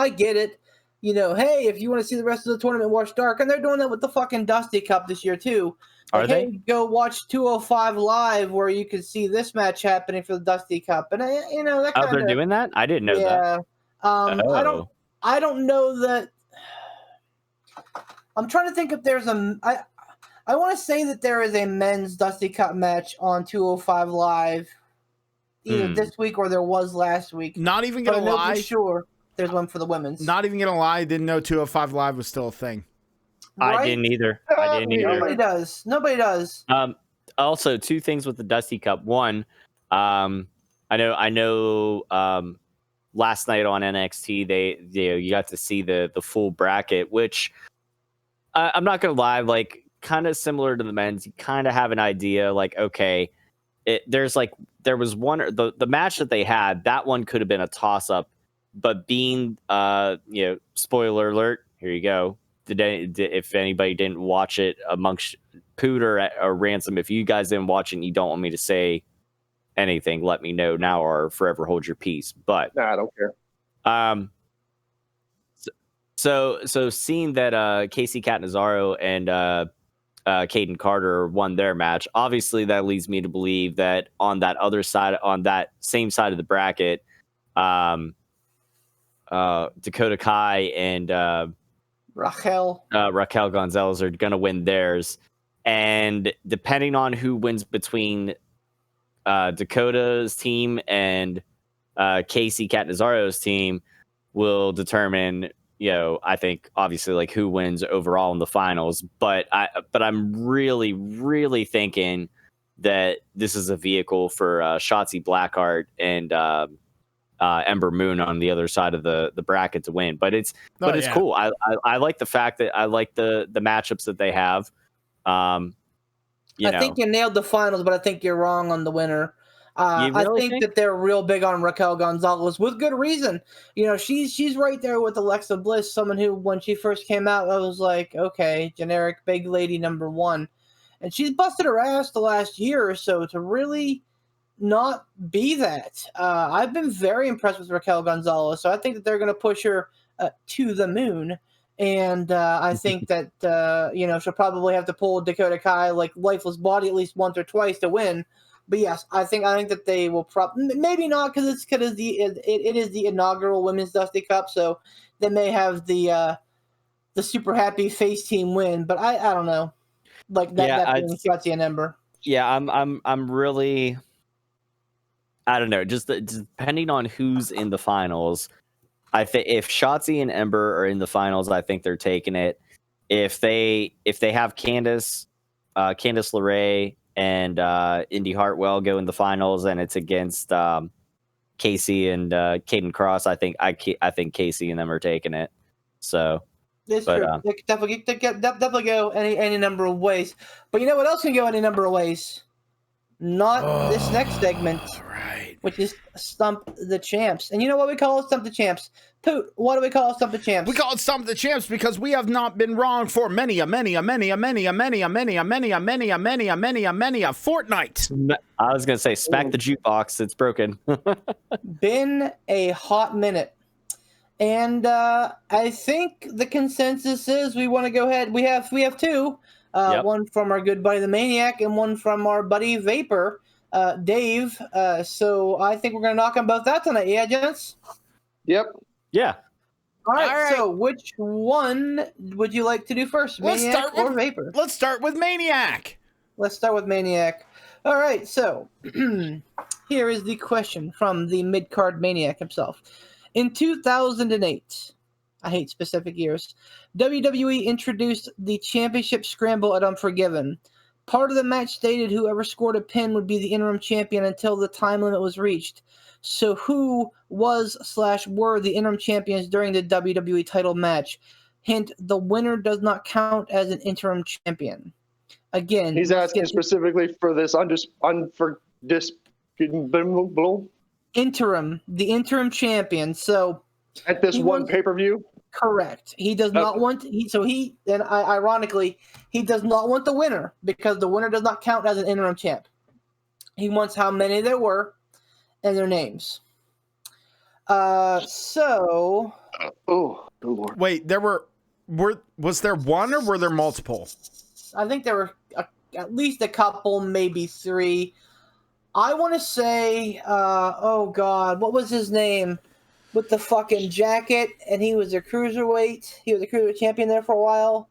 get it. Hey, if you want to see the rest of the tournament, watch Dark, and they're doing that with the fucking Dusty Cup this year too. Are they? Hey, go watch 205 Live, where you can see this match happening for the Dusty Cup, and that. Oh, they're doing that? I didn't know that. Yeah. I don't know that. I'm trying to think if there's I want to say that there is a men's Dusty Cup match on 205 Live, either this week or there was last week. Not even But gonna I know lie. for sure there's one for the women's. Not even gonna lie. I didn't know 205 Live was still a thing. Right? I didn't either. Nobody does. Also, 2 things with the Dusty Cup. One, I know. Last night on NXT, you got to see the full bracket, which I'm not gonna lie, like kind of similar to the men's. You kind of have an idea, like there was one the match that they had. That one could have been a toss up, but being spoiler alert, here you go. If anybody didn't watch it amongst Pooter or Ransom, if you guys didn't watch it and you don't want me to say anything, let me know now or forever hold your peace. But Nah, I don't care. So seeing that Casey Catanzaro and Caden Carter won their match, obviously that leads me to believe that on that other side, on that same side of the bracket, Dakota Kai and Raquel Gonzalez are going to win theirs. And depending on who wins between Dakota's team and Casey Catanzaro's team will determine, I think obviously like who wins overall in the finals. But I'm really, really thinking that this is a vehicle for Shotzi Blackheart and Ember Moon on the other side of the bracket to win. But it's cool. I like the fact that I like the matchups that they have. I think you nailed the finals, but I think you're wrong on the winner. You really I think that they're real big on Raquel Gonzalez with good reason. She's right there with Alexa Bliss, someone who, when she first came out, I was like, okay, generic big lady number 1. And she's busted her ass the last year or so to really not be that. I've been very impressed with Raquel Gonzalez, so I think that they're going to push her to the moon. And I think that she'll probably have to pull Dakota Kai like lifeless body at least once or twice to win. But yes, I think that they will maybe not, because it is the inaugural Women's Dusty Cup, so they may have the super happy face team win. But I don't know, like that being Shotzi and Ember. Yeah, I'm really, I don't know, just depending on who's in the finals. I think if Shotzi and Ember are in the finals, I think they're taking it. If they have Candice LeRae and Indy Hartwell go in the finals, and it's against Casey and Caden Cross, I think Casey and them are taking it. So it's true. They could definitely go any number of ways. But you know what else can go any number of ways? Not this next segment. Right. Which is Stump the Champs. And you know what we call it? Stump the Champs. Poot, what do we call it? Stump the Champs? We call it Stump the Champs because we have not been wrong for many a fortnight. I was going to say, smack the jukebox. It's broken. Been a hot minute. And I think the consensus is we want to go ahead. We have 2. One from our good buddy the Maniac and one from our buddy Vapor, Dave. So I think we're going to knock on both out tonight. Yeah, gents? Yep. Yeah. All right. So which one would you like to do first? Maniac or Vapor? Let's start with Maniac. Let's start with Maniac. All right. So here is the question from the mid-card Maniac himself. In 2008, I hate specific years, WWE introduced the championship scramble at Unforgiven. Part of the match stated whoever scored a pin would be the interim champion until the time limit was reached. So who was/were the interim champions during the WWE title match? Hint, the winner does not count as an interim champion. Again, He's asking specifically for this interim, the interim champion. So at this one pay-per-view? Correct. He does not want ironically, he does not want the winner because the winner does not count as an interim champ. He wants how many there were and their names. Oh, Lord. Wait, was there one or were there multiple? I think there were at least a couple, maybe three. I want to say, oh God, what was his name? With the fucking jacket, and he was a cruiserweight. He was a cruiserweight champion there for a while.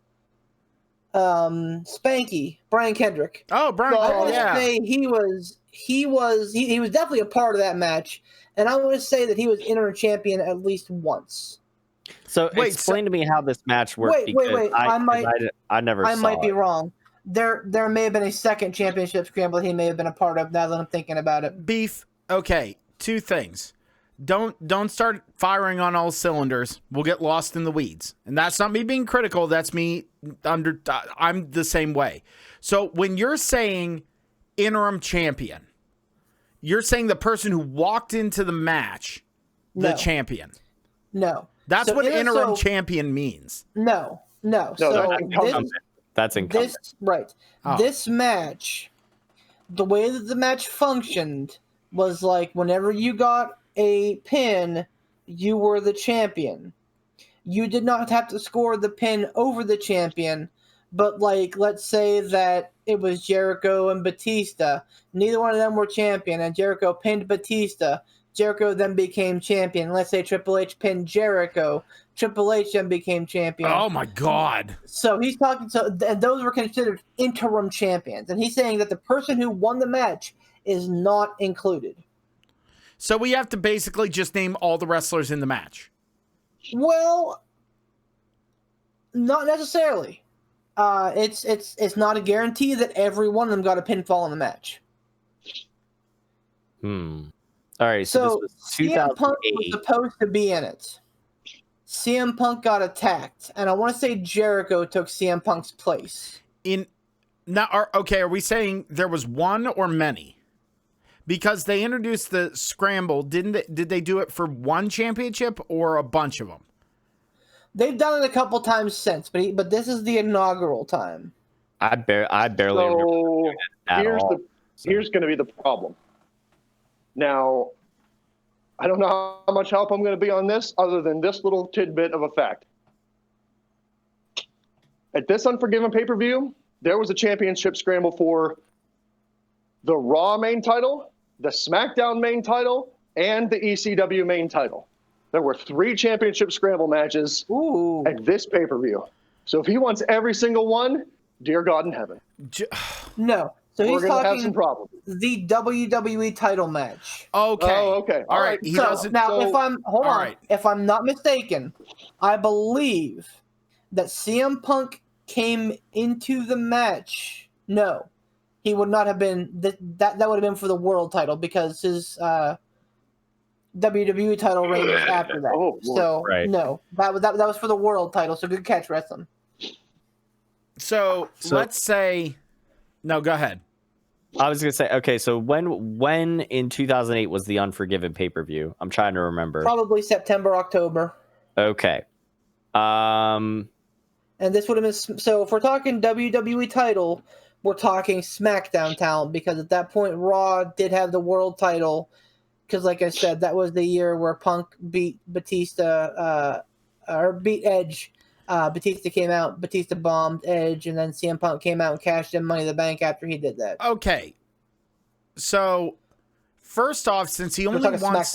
Spanky, Brian Kendrick. Oh, Brian. I want to say he was definitely a part of that match, and I want to say that he was interim champion at least once. So explain to me how this match worked. Wait. I might be it. wrong. There may have been a second championship scramble he may have been a part of. Now that I'm thinking about it, Beef. Okay, two things. Don't start firing on all cylinders. We'll get lost in the weeds. And that's not me being critical. That's me I'm the same way. So when you're saying interim champion, you're saying the person who walked into the match, the champion. No. That's what interim champion means. No. So that's incumbent. Right. Oh. This match, the way that the match functioned was like whenever you got a pin, you were the champion. You did not have to score the pin over the champion, but like let's say that it was Jericho and Batista. Neither one of them were champion, and Jericho pinned Batista. Jericho then became champion. Let's say Triple H pinned Jericho. Triple H then became champion. Oh my God. So he's talking, and those were considered interim champions. And he's saying that the person who won the match is not included. So we have to basically just name all the wrestlers in the match. Well, not necessarily. It's not a guarantee that every one of them got a pinfall in the match. All right, so this was 2008. CM Punk was supposed to be in it. CM Punk got attacked, and I want to say Jericho took CM Punk's place. Are we saying there was one or many? Because they introduced the scramble, did they do it for one championship or a bunch of them? They've done it a couple times since, but this is the inaugural time. I barely remember doing it at all. Here's going to be the problem. Now, I don't know how much help I'm going to be on this other than this little tidbit of a fact. At this Unforgiven pay-per-view, there was a championship scramble for the Raw main title, the SmackDown main title, and the ECW main title. There were 3 championship scramble matches at this pay-per-view. So if he wants every single one, dear God in heaven. No. So we're he's going to have talking some problems. The WWE title match. Okay. Oh, okay. All right. If I'm not mistaken, I believe that CM Punk came into the match. No, he would not have been. That would have been for the world title because his WWE title reign was after that. No, that was for the world title. So good catch, wrestling. So let's say. No, go ahead. I was going to say, okay, so when in 2008 was the Unforgiven pay-per-view? I'm trying to remember. Probably September, October. Okay. And this would have been, so if we're talking WWE title, we're talking SmackDown talent, because at that point, Raw did have the world title, because like I said, that was the year where Punk beat Batista, or beat Edge. Batista came out, Batista bombed Edge, and then CM Punk came out and cashed in Money in the Bank after he did that. Okay. So, first off, since he only wants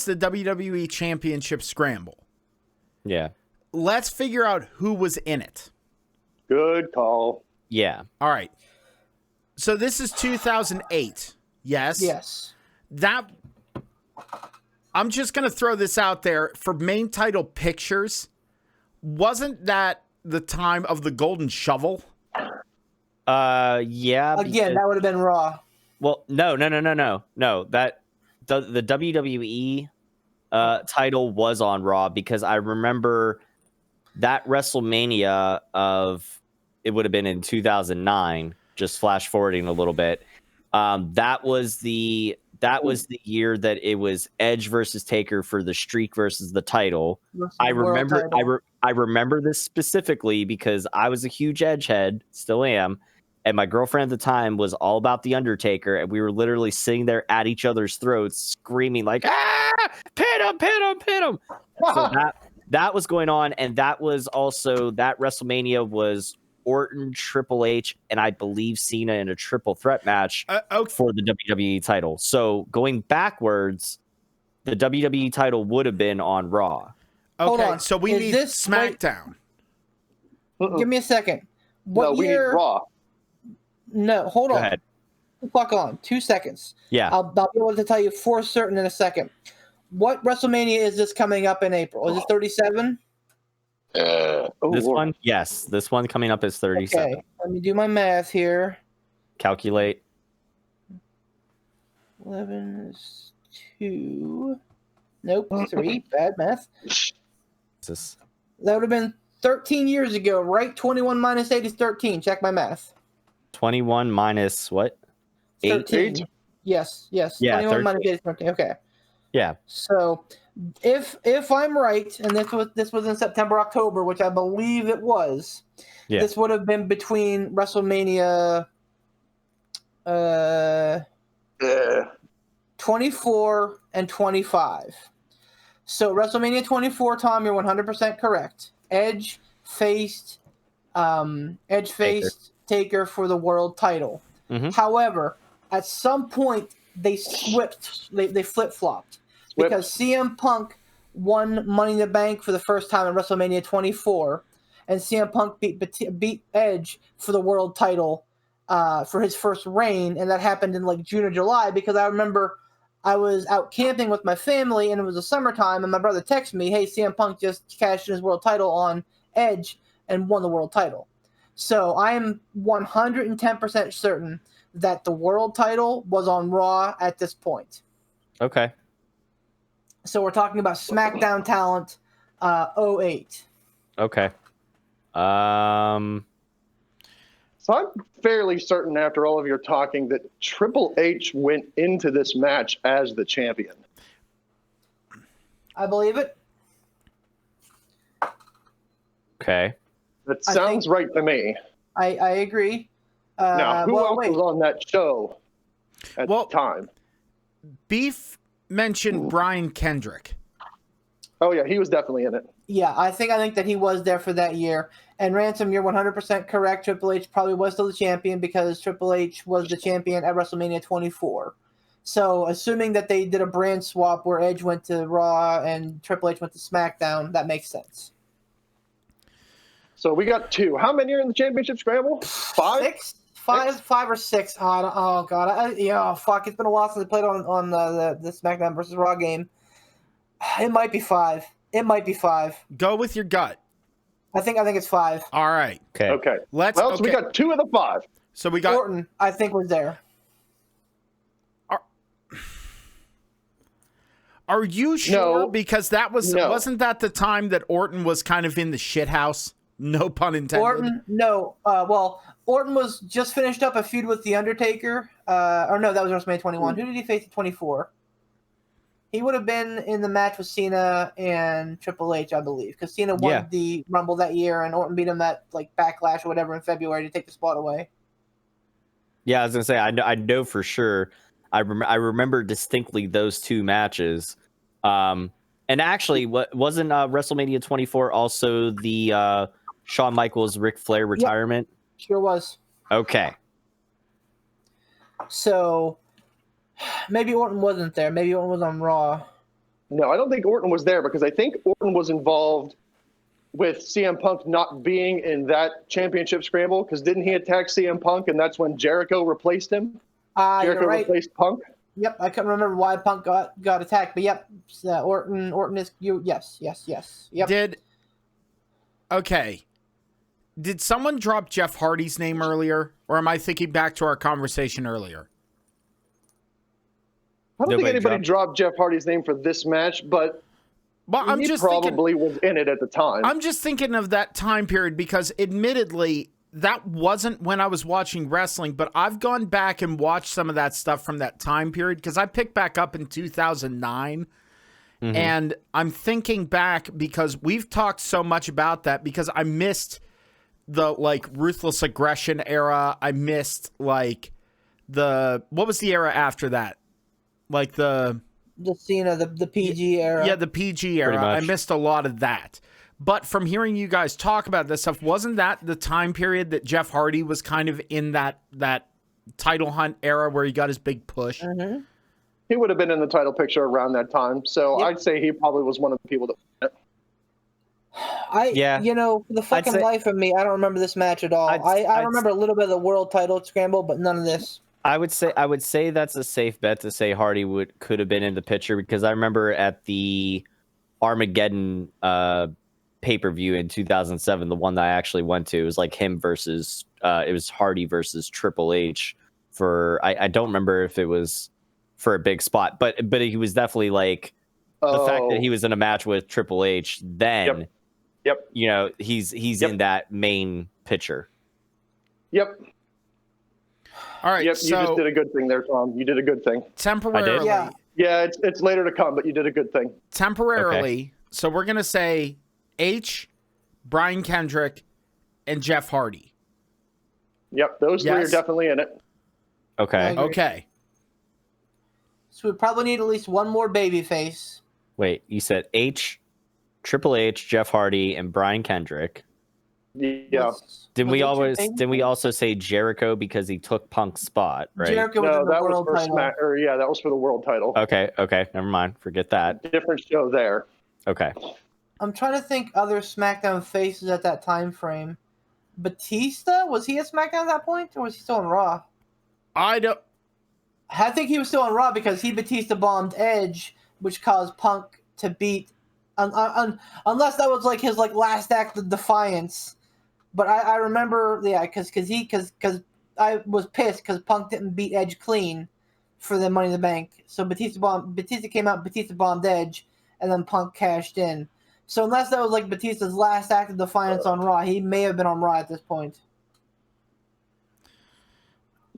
the WWE Championship Scramble. Yeah. Let's figure out who was in it. Good call. Yeah. All right. So this is 2008. Yes? Yes. I'm just going to throw this out there. For main title pictures, wasn't that the time of the golden shovel? Yeah. Again, that would have been Raw. Well, no. That the WWE title was on Raw because I remember that WrestleMania it would have been in 2009. Just flash forwarding a little bit. That was the year that it was Edge versus Taker for the streak versus the title. I remember this specifically because I was a huge Edge head, still am, and my girlfriend at the time was all about the Undertaker, and we were literally sitting there at each other's throats, screaming like, "Ah, pin him, pin him, pin him!" So that was going on, and that was also that WrestleMania was Orton, Triple H, and I believe Cena in a triple threat match for the WWE title. So going backwards, the WWE title would have been on Raw. Okay, so we need SmackDown. Give me a second. What we year? need Raw. No, hold on. Go ahead. Fuck on. 2 seconds. Yeah. I'll be able to tell you for certain in a second. What WrestleMania is this coming up in April? Is it 37? This one, yes. This one coming up is 37. Okay, let me do my math here. Calculate. 11 is 2. Nope, 3. Bad math. This That would have been 13 years ago, right? 21 minus 8 is 13. Check my math. 21 minus what? 13. 8? Yes. Yeah, 21 minus 8 is 13. Okay. Yeah. So if I'm right, and this was in September, October, which I believe it was, this would have been between WrestleMania 24 and 25. So WrestleMania 24, Tom, you're 100% correct. Edge faced Taker for the world title. Mm-hmm. However, at some point they flip-flopped. Because CM Punk won Money in the Bank for the first time in WrestleMania 24, and CM Punk beat Edge for the world title for his first reign, and that happened in like June or July. Because I remember I was out camping with my family, and it was the summertime, and my brother texted me, "Hey, CM Punk just cashed in his world title on Edge and won the world title." So I am 110% certain that the world title was on Raw at this point. Okay. So we're talking about SmackDown talent, 08. Okay. So I'm fairly certain after all of your talking that Triple H went into this match as the champion. I believe it. Okay. That sounds right to me. I agree. Now, who else was on that show at the time? Beef mentioned Brian Kendrick. Oh yeah, he was definitely in it. Yeah, I think that he was there for that year. And Ransom, you're 100% correct. Triple H probably was still the champion because Triple H was the champion at WrestleMania 24. So assuming that they did a brand swap where Edge went to Raw and Triple H went to SmackDown, that makes sense. So we got 2. How many are in the championship scramble? 5? 6? 5 or 6. Oh God. Fuck. It's been a while since I played on the SmackDown versus Raw game. It might be 5. Go with your gut. I think it's 5. All right. Okay. So we got 2 of the 5. So we got Orton, I think, was there. Are you sure? No. Because wasn't that the time that Orton was kind of in the shit house? No pun intended. Orton, no. Orton was just finished up a feud with The Undertaker. Or no, that was WrestleMania 21. Who did he face at 24? He would have been in the match with Cena and Triple H, I believe, because Cena won the Rumble that year, and Orton beat him at like Backlash or whatever in February to take the spot away. Yeah, I was gonna say I know for sure. I remember distinctly those 2 matches. And actually, wasn't WrestleMania 24 also the Shawn Michaels Ric Flair retirement? Yep. Sure was. Okay. So maybe Orton wasn't there. Maybe Orton was on Raw. No, I don't think Orton was there because I think Orton was involved with CM Punk not being in that championship scramble because didn't he attack CM Punk and that's when Jericho replaced him? Jericho replaced Punk? Yep, I couldn't remember why Punk got attacked, but yep, Orton is you. Yes. Yep. Okay. Did someone drop Jeff Hardy's name earlier, or am I thinking back to our conversation earlier? I don't think Nobody anybody dropped Jeff Hardy's name for this match, but Well, I'm he just probably was in it at the time. I'm just thinking of that time period because, admittedly, that wasn't when I was watching wrestling, but I've gone back and watched some of that stuff from that time period because I picked back up in 2009. And I'm thinking back because we've talked so much about that because I missed the like ruthless aggression era. I missed like what was the era after that? Like the Cena, the PG era. Yeah, the PG era. I missed a lot of that. But from hearing you guys talk about this stuff, wasn't that the time period that Jeff Hardy was kind of in that title hunt era where he got his big push? Mm-hmm. He would have been in the title picture around that time. So Yep. I'd say he probably was one of the people that won it. You know, for the fucking life of me, I don't remember this match at all. I remember a little bit of the world title scramble, but none of this. I would say that's a safe bet to say Hardy could have been in the picture because I remember at the Armageddon pay-per-view in 2007, the one that I actually went to, it was like him versus it was Hardy versus Triple H for I don't remember if it was for a big spot, but he was definitely like the fact that he was in a match with Triple H then. Yep. You know, he's in that main picture. Yep. All right. Yep. So You just did a good thing there, Tom. You did a good thing. temporarily, Yeah. Yeah, it's later to come, but you did a good thing. temporarily. So we're gonna say H, Brian Kendrick, and Jeff Hardy. Yep, those three are Yes. definitely in it. Okay. agree. Okay. So we probably need at least one more babyface. Wait, you said Triple H, Jeff Hardy, and Brian Kendrick. Yeah. Didn't we Didn't also say Jericho because he took Punk's spot, right? Jericho was No, in the that was world for title. that was for the world title. Okay, never mind. Forget that. Different show there. Okay. I'm trying to think other SmackDown faces at that time frame. Batista, was he at SmackDown at that point, or was he still on Raw? I don't. I think he was still on Raw because he Batista bombed Edge, which caused Punk to beat. Unless that was like his like last act of defiance. But I remember, because I was pissed because Punk didn't beat Edge clean for the Money in the Bank. So Batista came out, Batista bombed Edge, and then Punk cashed in. So unless that was like Batista's last act of defiance on Raw, he may have been on Raw at this point.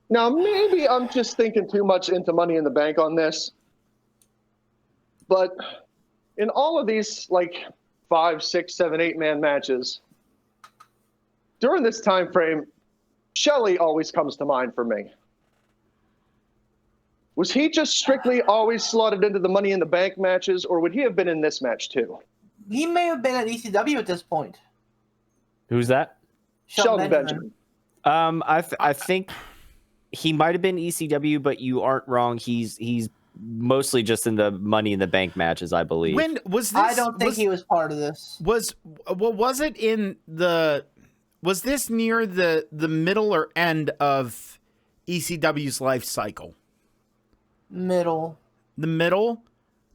Now, maybe I'm just thinking too much into Money in the Bank on this. But in all of these, like 5, 6, 7, 8-man matches, during this time frame, Shelley always comes to mind for me. Was he just strictly always slotted into the Money in the Bank matches, or would he have been in this match too? He may have been at ECW at this point. Who's that? Shelton Benjamin. I think he might have been ECW, but you aren't wrong. He's mostly just in the Money in the Bank matches, I believe. When was this? I don't think he was part of this. Was it in the? Was this near the middle or end of ECW's life cycle? Middle. The middle?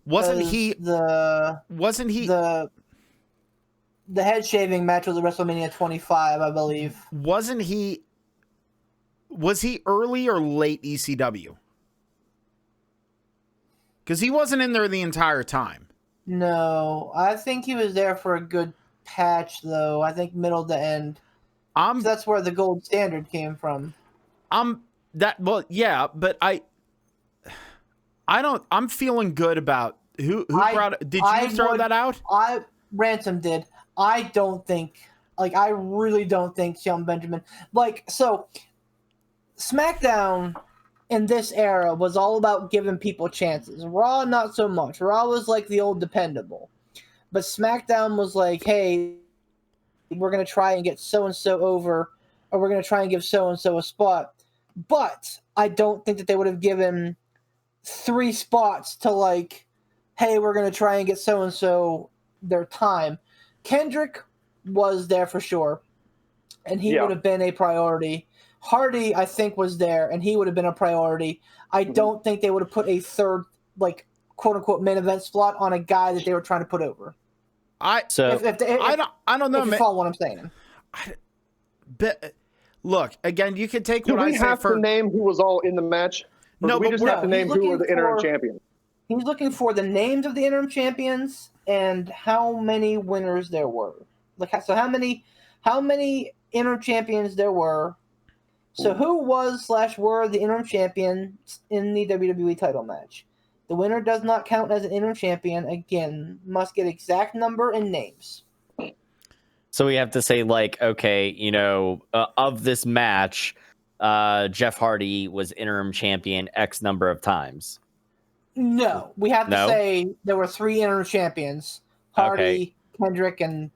Wasn't he? The head shaving match was at WrestleMania 25, I believe. Wasn't he? Was he early or late ECW? Because he wasn't in there the entire time. No, I think he was there for a good patch, though. I think middle to end. That's where the gold standard came from. Yeah, but I'm feeling good about who brought it. Did you throw that out? Ransom did. I really don't think Shelton Benjamin. So SmackDown in this era was all about giving people chances. Raw, not so much. Raw was like the old dependable. But SmackDown was like, hey, we're going to try and get so-and-so over, or we're going to try and give so-and-so a spot. But I don't think that they would have given 3 spots to like, hey, we're going to try and get so-and-so their time. Kendrick was there for sure, and he would have been a priority. Hardy, I think, was there, and he would have been a priority. I don't think they would have put a third, like, quote-unquote main event slot on a guy that they were trying to put over. I don't know, if you man. follow what I'm saying. Look, again, you can take Do what I we say have for. to name who was all in the match? Or No, do we but just we're- have to No, name he's who were the looking interim for- champions? He's looking for the names of the interim champions and how many winners there were. So how many interim champions there were. So who was / were the interim champions in the WWE title match? The winner does not count as an interim champion. Again, must get exact number and names. So we have to say, like, okay, of this match, Jeff Hardy was interim champion X number of times. No, we have to No? say there were 3 interim champions: Hardy, Kendrick, and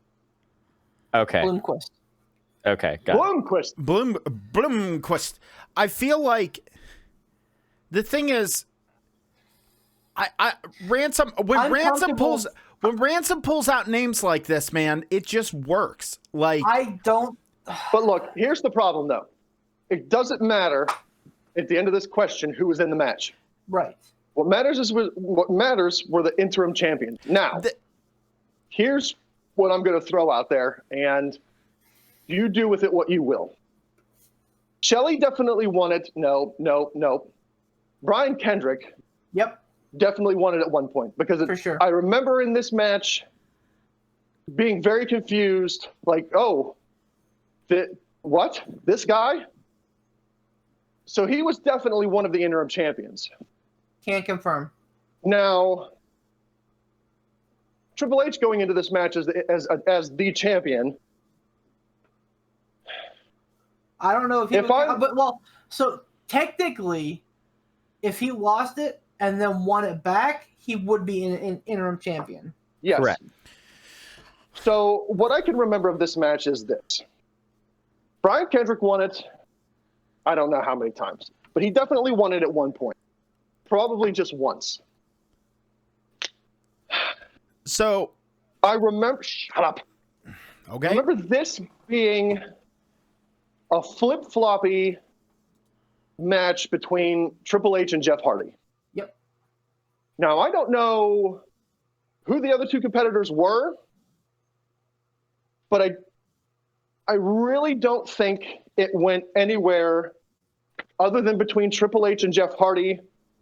Okay. Bloomquist. Okay. Got it. Bloomquist. I feel like the thing is, Ransom when Ransom pulls out names like this, man, it just works. Like I don't. But look, here's the problem, though. It doesn't matter at the end of this question who was in the match. Right. What matters were the interim champions. Now, here's what I'm going to throw out there, and you do with it what you will. Shelley definitely won it. No. Brian Kendrick Yep. definitely won it at one point because For sure. I remember in this match being very confused, like, oh, what? This guy? So he was definitely one of the interim champions. Can't confirm. Now, Triple H going into this match as the champion. I don't know if he If would, I- but well, so technically, if he lost it and then won it back, he would be an interim champion. Yes. Correct. So what I can remember of this match is this. Brian Kendrick won it, I don't know how many times, but he definitely won it at one point. Probably just once. so. I remember, shut up. Okay. I remember this being a flip-floppy match between Triple H and Jeff Hardy. Yep. Now, I don't know who the other two competitors were, but I really don't think it went anywhere other than between Triple H and Jeff Hardy,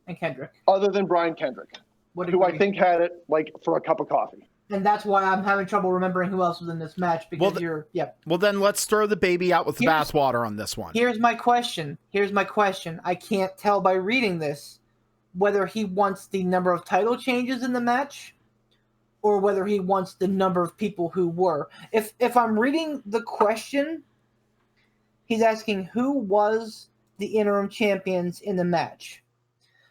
And Kendrick. other than Brian Kendrick, Would who I agree. think had it like for a cup of coffee. And that's why I'm having trouble remembering who else was in this match because Well, Yep. Well, then let's throw the baby out with the Here's- bathwater on this one. Here's my question. I can't tell by reading this whether he wants the number of title changes in the match or whether he wants the number of people who were. If I'm reading the question, he's asking who was the interim champions in the match.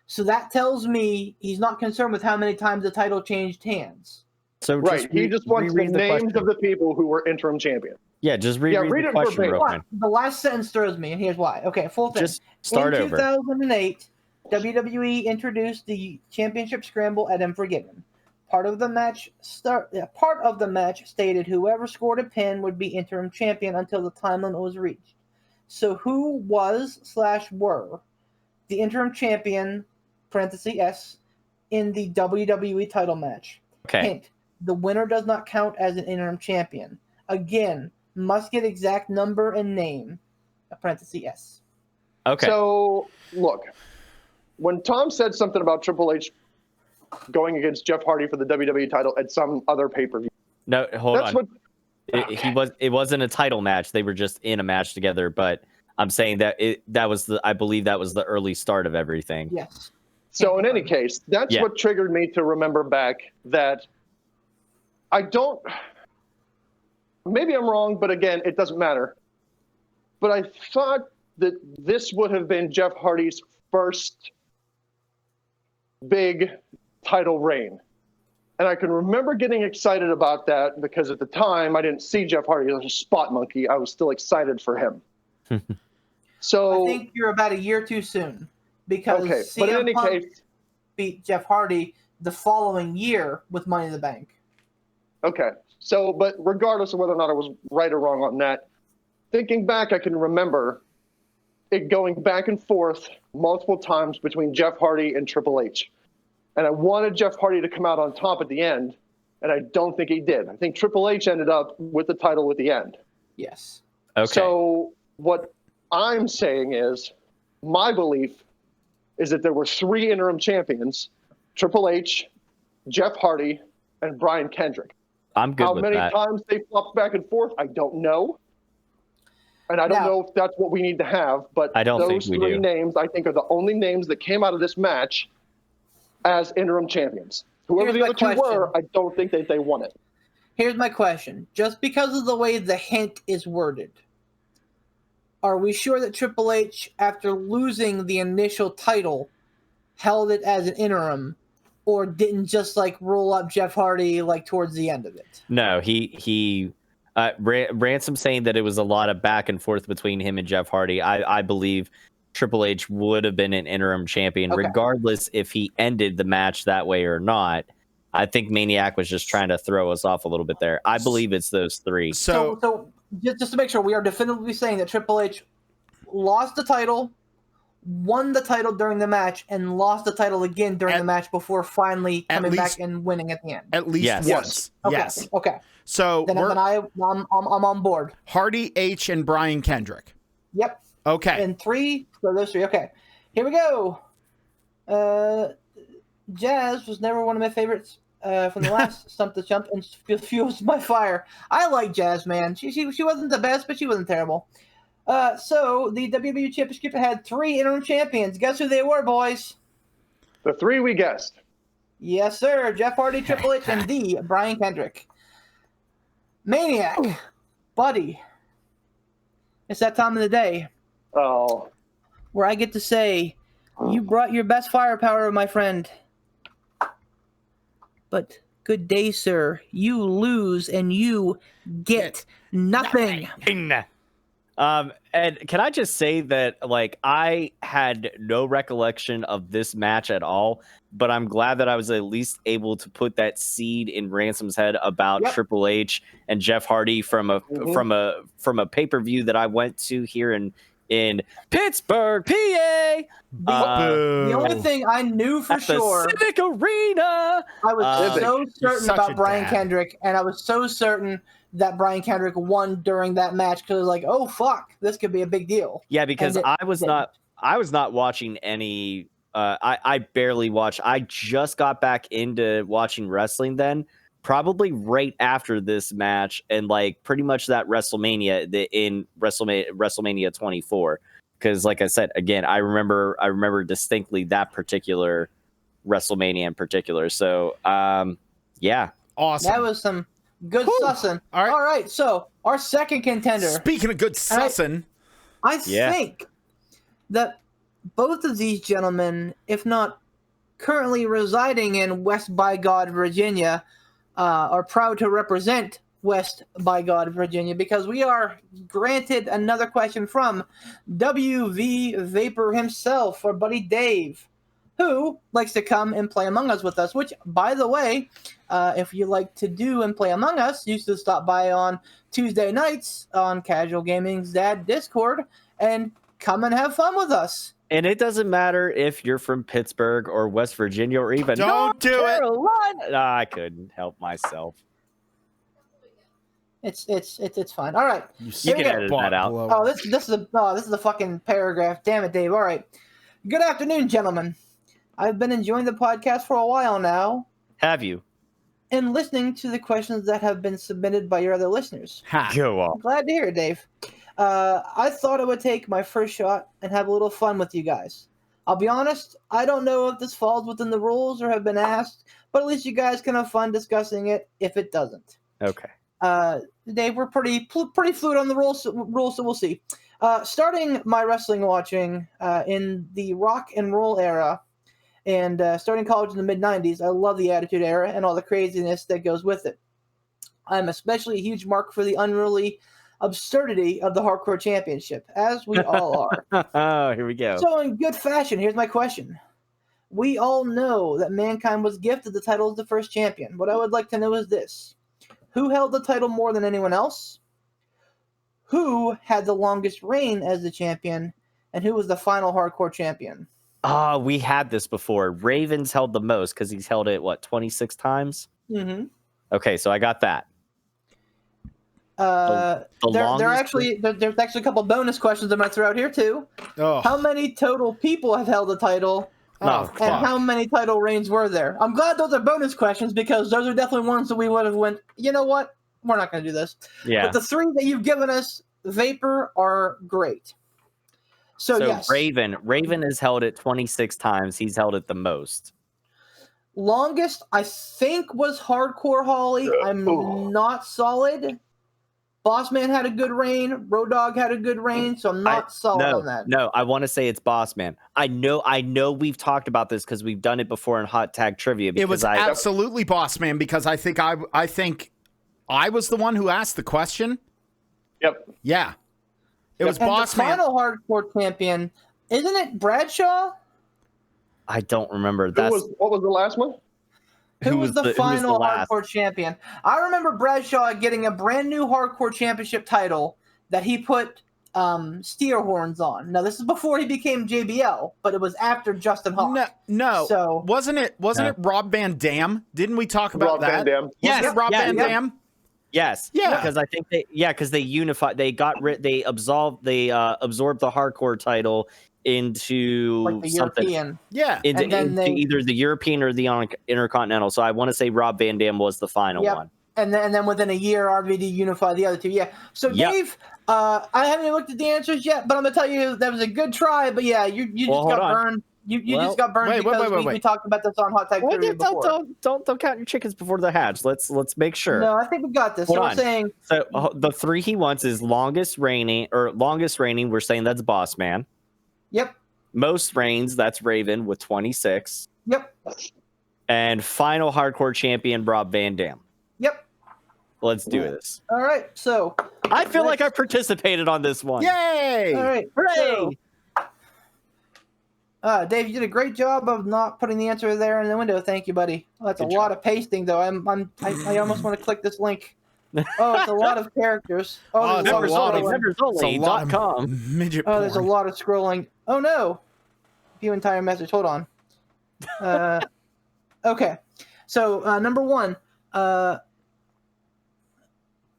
So that tells me he's not concerned with how many times the title changed hands. So Right. He just wants the reread names question. of the people who were interim champions. Yeah, just reread read the it question verbatim. real quick. But the last sentence throws me, and here's why. Okay, full thing. Just start in over. 2008, WWE introduced the Championship Scramble at Unforgiven. Part of the match stated whoever scored a pin would be interim champion until the time limit was reached. So who was / were the interim champion (S) in the WWE title match? Okay. Hint: the winner does not count as an interim champion. Again, must get exact number and name (S). Okay. So, look, when Tom said something about Triple H going against Jeff Hardy for the WWE title at some other pay-per-view, No, hold that's on. what It wasn't a title match. They were just in a match together. But I'm saying that I believe that was the early start of everything. Yes. So in any case, that's Yeah. what triggered me to remember back that I don't, maybe I'm wrong, but again, it doesn't matter. But I thought that this would have been Jeff Hardy's first big title reign. And I can remember getting excited about that because at the time I didn't see Jeff Hardy as a spot monkey. I was still excited for him. So I think you're about a year too soon because okay, but in CM any Punk case, beat Jeff Hardy the following year with Money in the Bank. okay. So, but regardless of whether or not I was right or wrong on that, thinking back, I can remember it going back and forth multiple times between Jeff Hardy and Triple H. And I wanted Jeff Hardy to come out on top at the end, and I don't think he did. I think Triple H ended up with the title at the end. Yes. Okay. So what I'm saying is, my belief is that there were 3 interim champions: Triple H, Jeff Hardy, and Brian Kendrick. I'm good How with many that. times they flopped back and forth, I don't know. And I don't Now- know if that's what we need to have, but I don't think those we 3 do. names, I think, are the only names that came out of this match as interim champions. Whoever Here's the my other 2 question. were, I don't think that they won it. Here's my question. Just because of the way the hint is worded, are we sure that Triple H, after losing the initial title, held it as an interim, or didn't just like roll up Jeff Hardy like towards the end of it? No, Ransom saying that it was a lot of back and forth between him and Jeff Hardy. I believe Triple H would have been an interim champion, Okay. regardless if he ended the match that way or not. I think Maniac was just trying to throw us off a little bit there. I believe it's those 3. So just to make sure, we are definitively saying that Triple H lost the title, won the title during the match, and lost the title again during the match before finally coming back and winning at the end. At least Yes. once. Okay. Yes. Okay. So Then I'm on board. Hardy, H, and Brian Kendrick. Yep. Okay. And 3. So those 3. Okay. Here we go. Jazz was never one of my favorites from the last Stump the Chump, and fuels my fire. I like Jazz, man. She wasn't the best, but she wasn't terrible. So the WWE Championship had 3 interim champions. Guess who they were, boys? The 3 we guessed. Yes, sir. Jeff Hardy, Triple H, and the Brian Kendrick. Maniac, buddy. It's that time of the day Oh, where I get to say, you brought your best firepower, my friend. But good day, sir. You lose and you get nothing. And can I just say that, like, I had no recollection of this match at all, but I'm glad that I was at least able to put that seed in Ransom's head about Triple H and Jeff Hardy from a pay-per-view that I went to here in Pittsburgh, PA. The only thing I knew for at the sure, Civic Arena. I was so certain such a about Brian dad. Kendrick, and I was so certain that Brian Kendrick won during that match because I was like, oh fuck, this could be a big deal. Yeah, because And I was not watching any. I barely watched. I just got back into watching wrestling then, probably right after this match, and like pretty much that WrestleMania 24. Because, like I said, again, I remember distinctly that particular WrestleMania in particular. So, yeah, Awesome. That was some good Whew. sussing. All right. All right, so our second contender. Speaking of good sussin', I Yeah. think that both of these gentlemen, if not currently residing in West by God, Virginia, are proud to represent West by God, Virginia, because we are granted another question from WV Vapor himself, or Buddy Dave, who likes to come and play Among Us with us, which, by the way, if you like to do and play Among Us, you should stop by on Tuesday nights on Casual Gaming's Dad Discord and come and have fun with us. and it doesn't matter if you're from Pittsburgh or West Virginia or even Don't North do it. Carolina. I couldn't help myself. It's fine. All right. You Here we can go. edit that out. Oh, this is a fucking paragraph. Damn it, Dave. All right. Good afternoon, gentlemen. I've been enjoying the podcast for a while now Have you? and listening to the questions that have been submitted by your other listeners. Go on. Glad to hear it, Dave. I thought I would take my first shot and have a little fun with you guys. I'll be honest, I don't know if this falls within the rules or have been asked, but at least you guys can have fun discussing it if it doesn't. Okay. Dave, we're pretty fluid on the rules, so we'll see. Starting my wrestling watching in the rock and roll era and starting college in the mid-'90s, I love the Attitude Era and all the craziness that goes with it. I'm especially a huge mark for the unruly absurdity of the Hardcore Championship, as we all are. Oh, here we go. So in good fashion, here's my question. We all know that Mankind was gifted the title as the first champion. What I would like to know is this. Who held the title more than anyone else? Who had the longest reign as the champion? And who was the final Hardcore champion? Oh, we had this before. Ravens held the most because he's held it, 26 times? Mm-hmm. Okay, so I got that. The there's longest- actually a couple bonus questions I'm going to throw out here too. Oh, How many total people have held the title, oh, and fuck. how many title reigns were there? I'm glad those are bonus questions because those are definitely ones that we would have went, you know what? We're not going to do this. Yeah. But the three that you've given us, Vapor, are great. So yes. Raven has held it 26 times. He's held it the most. Longest, I think, was Hardcore Holly. I'm not solid. Bossman had a good reign. Road Dogg had a good reign, so I'm not solid on that. No, I want to say it's Bossman. I know we've talked about this because we've done it before in Hot Tag Trivia. It was absolutely Bossman because I think I was the one who asked the question. Yep. Yeah. It was And the Bossman. final Hardcore champion, isn't it Bradshaw? I don't remember. What was the last one? Who was the final last? Hardcore champion? I remember Bradshaw getting a brand new Hardcore championship title that he put steer horns on. Now this is before he became JBL, but it was after Justin Hawk. No. So wasn't it Rob Van Dam? Didn't we talk about Rob that? Van Dam. Wasn't it Rob Van yeah. Dam? Yes. Yeah. Because I think they unified. They absorbed the Hardcore title into like the something. European. Yeah. Into either the European or the Intercontinental. So I want to say Rob Van Dam was the final one. And then within a year, RVD unified the other two. Yeah. So Dave, I haven't even looked at the answers yet, but I'm gonna tell you that was a good try. But yeah, you just got burned. You just got burned because we talked about this on Hot Tag Trivia before. Don't count your chickens before they're hatched. Let's make sure. No, I think we got this. Hold so on. we're saying So the three he wants is longest reigning. We're saying that's Boss Man. Yep. Most reigns, that's Raven with 26. Yep. And final Hardcore champion, Rob Van Dam. Yep. Let's do this. All right. So I feel like I participated on this one. Yay! all right. Hooray! Dave, you did a great job of not putting the answer there in the window. Thank you, buddy. Oh, that's a lot of pasting, though. I almost want to click this link. Oh, it's a lot of characters. Oh, there's it's a lot of- Membersonly.com. Midget Oh, there's a porn. lot of scrolling. Oh no! View entire message. Hold on. Okay. So number one.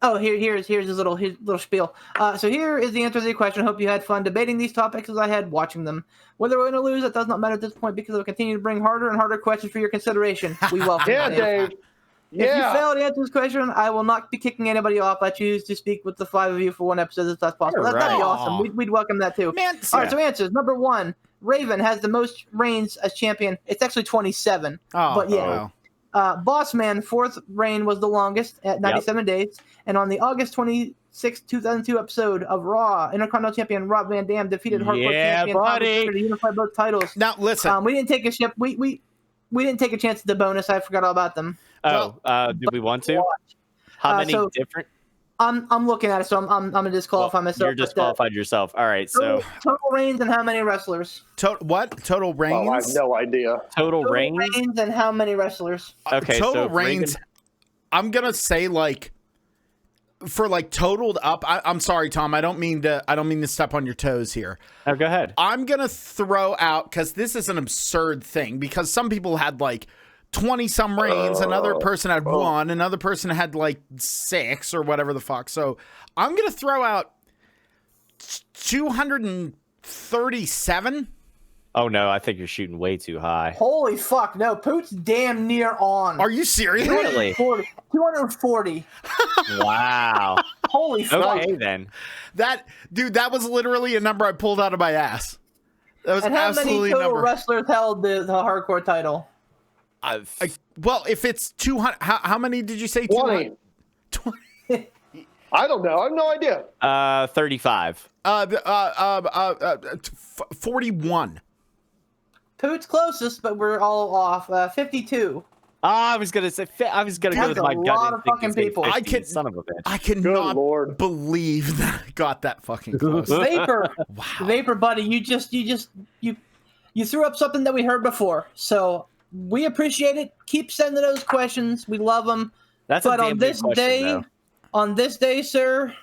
Here's his little spiel. So here is the answer to the question. I hope you had fun debating these topics as I had watching them. Whether we win or lose, that does not matter at this point because we'll continue to bring harder and harder questions for your consideration. We welcome Yeah, it. Dave. If you Yeah. fail to answer this question, I will not be kicking anybody off. I choose to speak with the five of you for one episode if that's possible. That'd be Right. awesome. We'd welcome that too. Man, All right, so answers. Number one, Raven has the most reigns as champion. It's actually 27. Oh, but yeah. Bossman, fourth reign was the longest at 97 days. And on the August 26, 2002 episode of Raw, Intercontinental Champion Rob Van Dam defeated Hardcore Champion Tom buddy. Pittsburgh to unify both titles. Now listen. We didn't take a ship. We didn't take a chance at the bonus. I forgot all about them. Did we want to? How many so- different? I'm looking at it, so I'm gonna disqualify myself. You're disqualified yourself. All right, so total reigns and how many wrestlers? What? Total reigns? Oh, I have no idea. total reigns. reigns and how many wrestlers? Okay, total so reigns. Raven- I'm gonna say for totaled up. I'm sorry, Tom. I don't mean to step on your toes here. Oh, go ahead. I'm gonna throw out because this is an absurd thing because some people had 20 some reigns, another person had one, another person had 6 or whatever the fuck. So I'm gonna throw out 237. Oh no, I think you're shooting way too high. Holy fuck! No, Poot's damn near on. Are you serious? Really? 240. Wow. Holy fuck! Okay then. That was literally a number I pulled out of my ass. That was And how many absolutely a total number. wrestlers held the hardcore title? Well, if it's 200, how many did you say? 20. 20. I don't know. I have no idea. 35. 41. Poot's closest, but we're all off. 52. I was gonna say. I was gonna go That's with my a gut. lot instinct of and fucking say people. 50, son of a bitch. I Good cannot Lord. believe that I got that fucking close. Vapor, Wow. Vapor, buddy, you threw up something that we heard before. So we appreciate it. Keep sending those questions. We love them. That's But a on damn big this question, day, though. on this day, sir,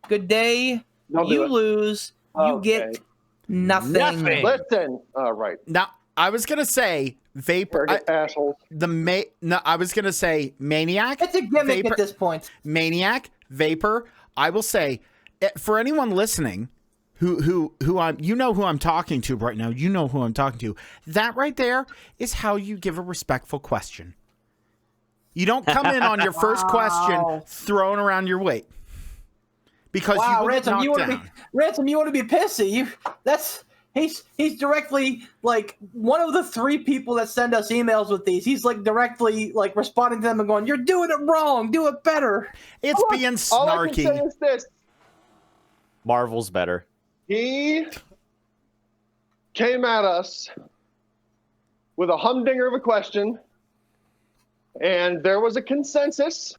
good day. Don't do You it. lose. You Okay. get nothing. Nothing. Listen. All right. Now, I was gonna say vapor. Asshole. I was gonna say maniac. It's a gimmick vapor, at this point. Maniac, vapor. I will say, for anyone listening, who I'm, you know who I'm talking to right now. You know who I'm talking to. That right there is how you give a respectful question. You don't come in on your first question throwing around your weight. Because you will get knocked down. Ransom, you want to be pissy. He's directly like one of the 3 people that send us emails with these. He's like directly like responding to them and going, "You're doing it wrong. Do it better." It's being snarky. All I can say is this. Marvel's better. He came at us with a humdinger of a question, and there was a consensus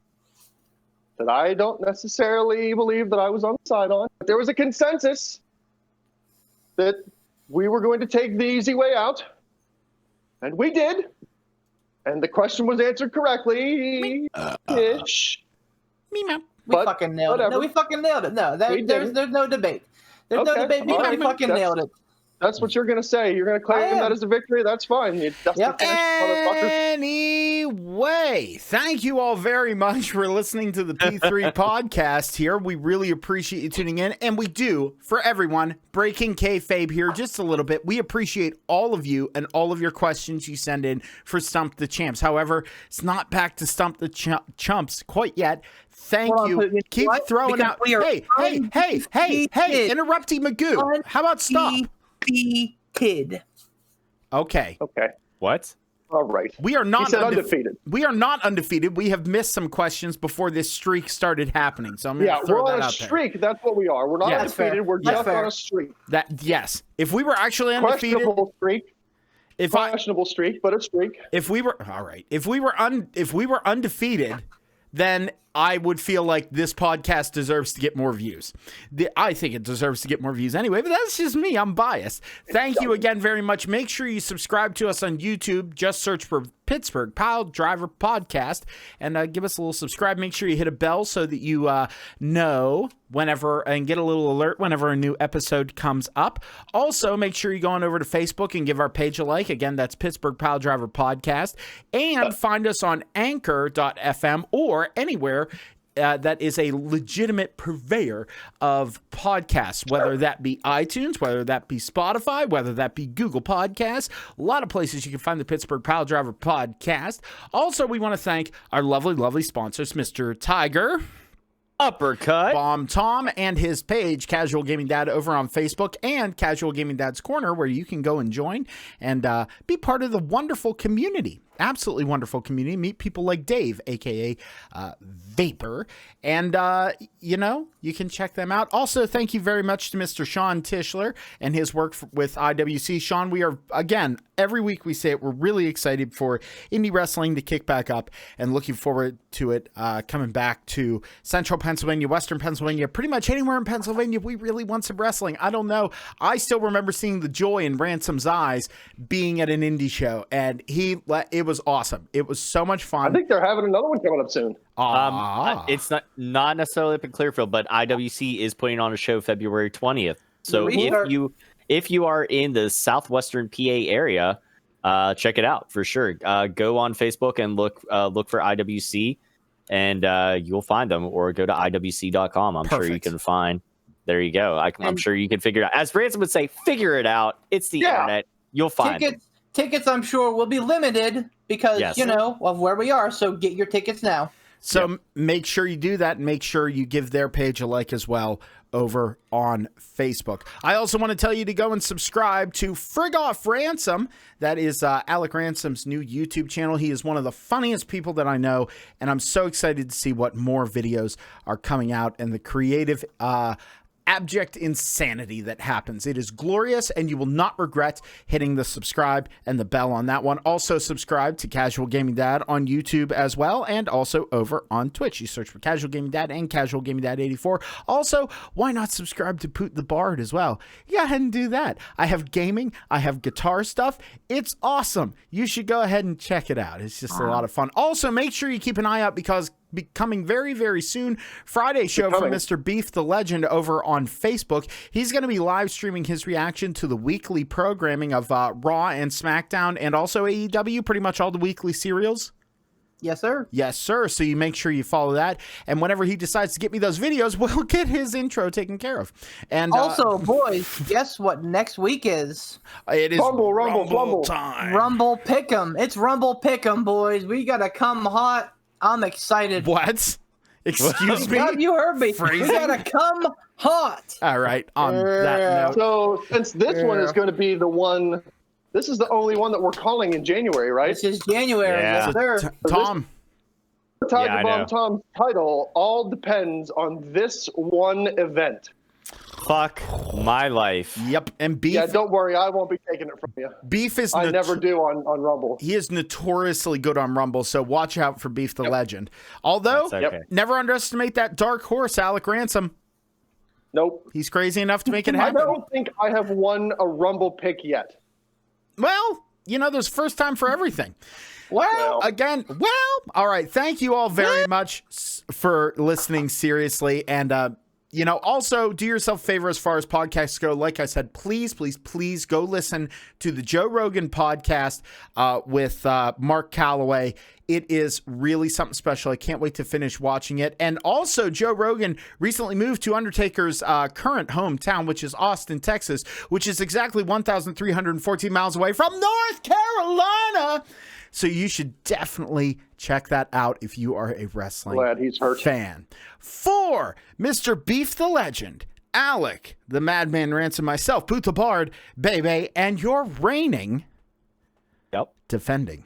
that I don't necessarily believe that I was on the side on. But there was a consensus that we were going to take the easy way out, and we did. And the question was answered correctly. Ish. We fucking nailed it. No, we fucking nailed it. No, there's no debate. There's no debate because we fucking nailed it. That's what you're going to say. You're going to claim that as a victory. That's fine. Anyway, thank you all very much for listening to the P3 podcast here. We really appreciate you tuning in. And we do, for everyone, breaking kayfabe here just a little bit. We appreciate all of you and all of your questions you send in for Stump the Champs. However, it's not back to Stump the Chumps quite yet. Thank you. Keep throwing out. Hey, interrupty Magoo. How about stop? Kid. Okay. What? All right. We are not undefeated. We are not undefeated. We have missed some questions before this streak started happening. So I'm going to throw that out there. We're on a streak. That's what we are. We're not undefeated. We're just on a streak. Yes. If we were actually undefeated, questionable streak. Questionable streak, but a streak. If we were if we were undefeated, then I would feel like this podcast deserves to get more views. I think it deserves to get more views anyway, but that's just me. I'm biased. Thank you again very much. Make sure you subscribe to us on YouTube. Just search for Pittsburgh Piledriver Podcast and give us a little subscribe. Make sure you hit a bell so that you know whenever and get a little alert whenever a new episode comes up. Also, make sure you go on over to Facebook and give our page a like. Again, that's Pittsburgh Piledriver Podcast. And find us on anchor.fm or anywhere that is a legitimate purveyor of podcasts, whether that be iTunes, whether that be Spotify, whether that be Google Podcasts. A lot of places you can find the Pittsburgh Piledriver Podcast. Also, we want to thank our lovely, lovely sponsors, Mr. Tiger, Uppercut, Bomb Tom, and his page, Casual Gaming Dad, over on Facebook, and Casual Gaming Dad's Corner, where you can go and join and be part of the wonderful community. Absolutely wonderful community. Meet people like Dave, aka Vapor, and you can check them out. Also, thank you very much to Mr. Sean Tischler and his work with IWC. Sean, we are, again, every week we say it, we're really excited for indie wrestling to kick back up and looking forward to it coming back to Central Pennsylvania, Western Pennsylvania, pretty much anywhere in Pennsylvania. We really want some wrestling. I don't know. I still remember seeing the joy in Ransom's eyes being at an indie show, and it was awesome. It was so much fun. I think they're having another one coming up soon. It's not necessarily up in Clearfield, but IWC is putting on a show February 20th. So if you are in the southwestern PA area, check it out for sure. Go on Facebook and look for IWC, and you'll find them, or go to iwc.com. I'm sure you can find. There you go. I'm sure you can figure it out. As Ransom would say, figure it out. It's the internet. You'll find it. Tickets, I'm sure, will be limited because, of where we are. So get your tickets now. So make sure you do that, and make sure you give their page a like as well over on Facebook. I also want to tell you to go and subscribe to Frig Off Ransom. That is Alec Ransom's new YouTube channel. He is one of the funniest people that I know, and I'm so excited to see what more videos are coming out and the creative abject insanity that happens. It is glorious, and you will not regret hitting the subscribe and the bell on that one. Also, subscribe to Casual Gaming Dad on YouTube as well, and also over on Twitch. You search for Casual Gaming Dad and Casual Gaming Dad 84. Also, why not subscribe to Poot the Bard as well? You go ahead and do that. I have gaming, I have guitar stuff. It's awesome. You should go ahead and check it out. It's just a lot of fun. Also, make sure you keep an eye out because be coming very, very soon. Friday show from Mr. Beef the Legend over on Facebook. He's going to be live streaming his reaction to the weekly programming of Raw and SmackDown and also AEW, pretty much all the weekly serials. Yes, sir. Yes, sir. So you make sure you follow that. And whenever he decides to get me those videos, we'll get his intro taken care of. And also, boys, guess what next week is? It is Rumble time. Rumble Pick'em. It's Rumble Pick'em, boys. We got to come hot. I'm excited. What? Excuse me? God, you heard me. Phrasing? We got to come hot. All right. On that note. So since this one is going to be the one, this is the only one that we're calling in January, right? This is January. Yeah. Yes, sir. Tom. Tiger Yeah, I Bomb know. Tom's title all depends on this one event. Fuck my life. Yep. And Beef. Yeah, don't worry, I won't be taking it from you. Beef is I never do on Rumble. He is notoriously good on Rumble, so watch out for Beef the Legend. Although, That's okay. never underestimate that dark horse, Alec Ransom. Nope. He's crazy enough to make it I happen. don't think I have won a Rumble pick yet. Well, there's first time for everything. Well, All right. Thank you all very much for listening seriously. And, also do yourself a favor as far as podcasts go. Like I said, please, please, please go listen to the Joe Rogan podcast with Mark Calloway. It is really something special. I can't wait to finish watching it. And also, Joe Rogan recently moved to Undertaker's current hometown, which is Austin, Texas, which is exactly 1,314 miles away from North Carolina. So you should definitely check that out if you are a wrestling glad he's hurt. fan. For Mr. Beef the Legend, Alec, the Madman Ransom, myself, Poot the Bard, Bebe, and your reigning, defending,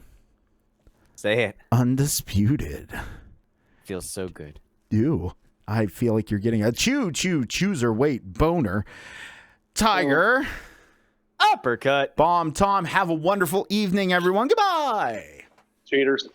Say it. undisputed. Feels so good. Ew. I feel like you're getting a chooser weight boner. Tiger. Uppercut. Bomb Tom. Have a wonderful evening, everyone. Goodbye. Cheaters.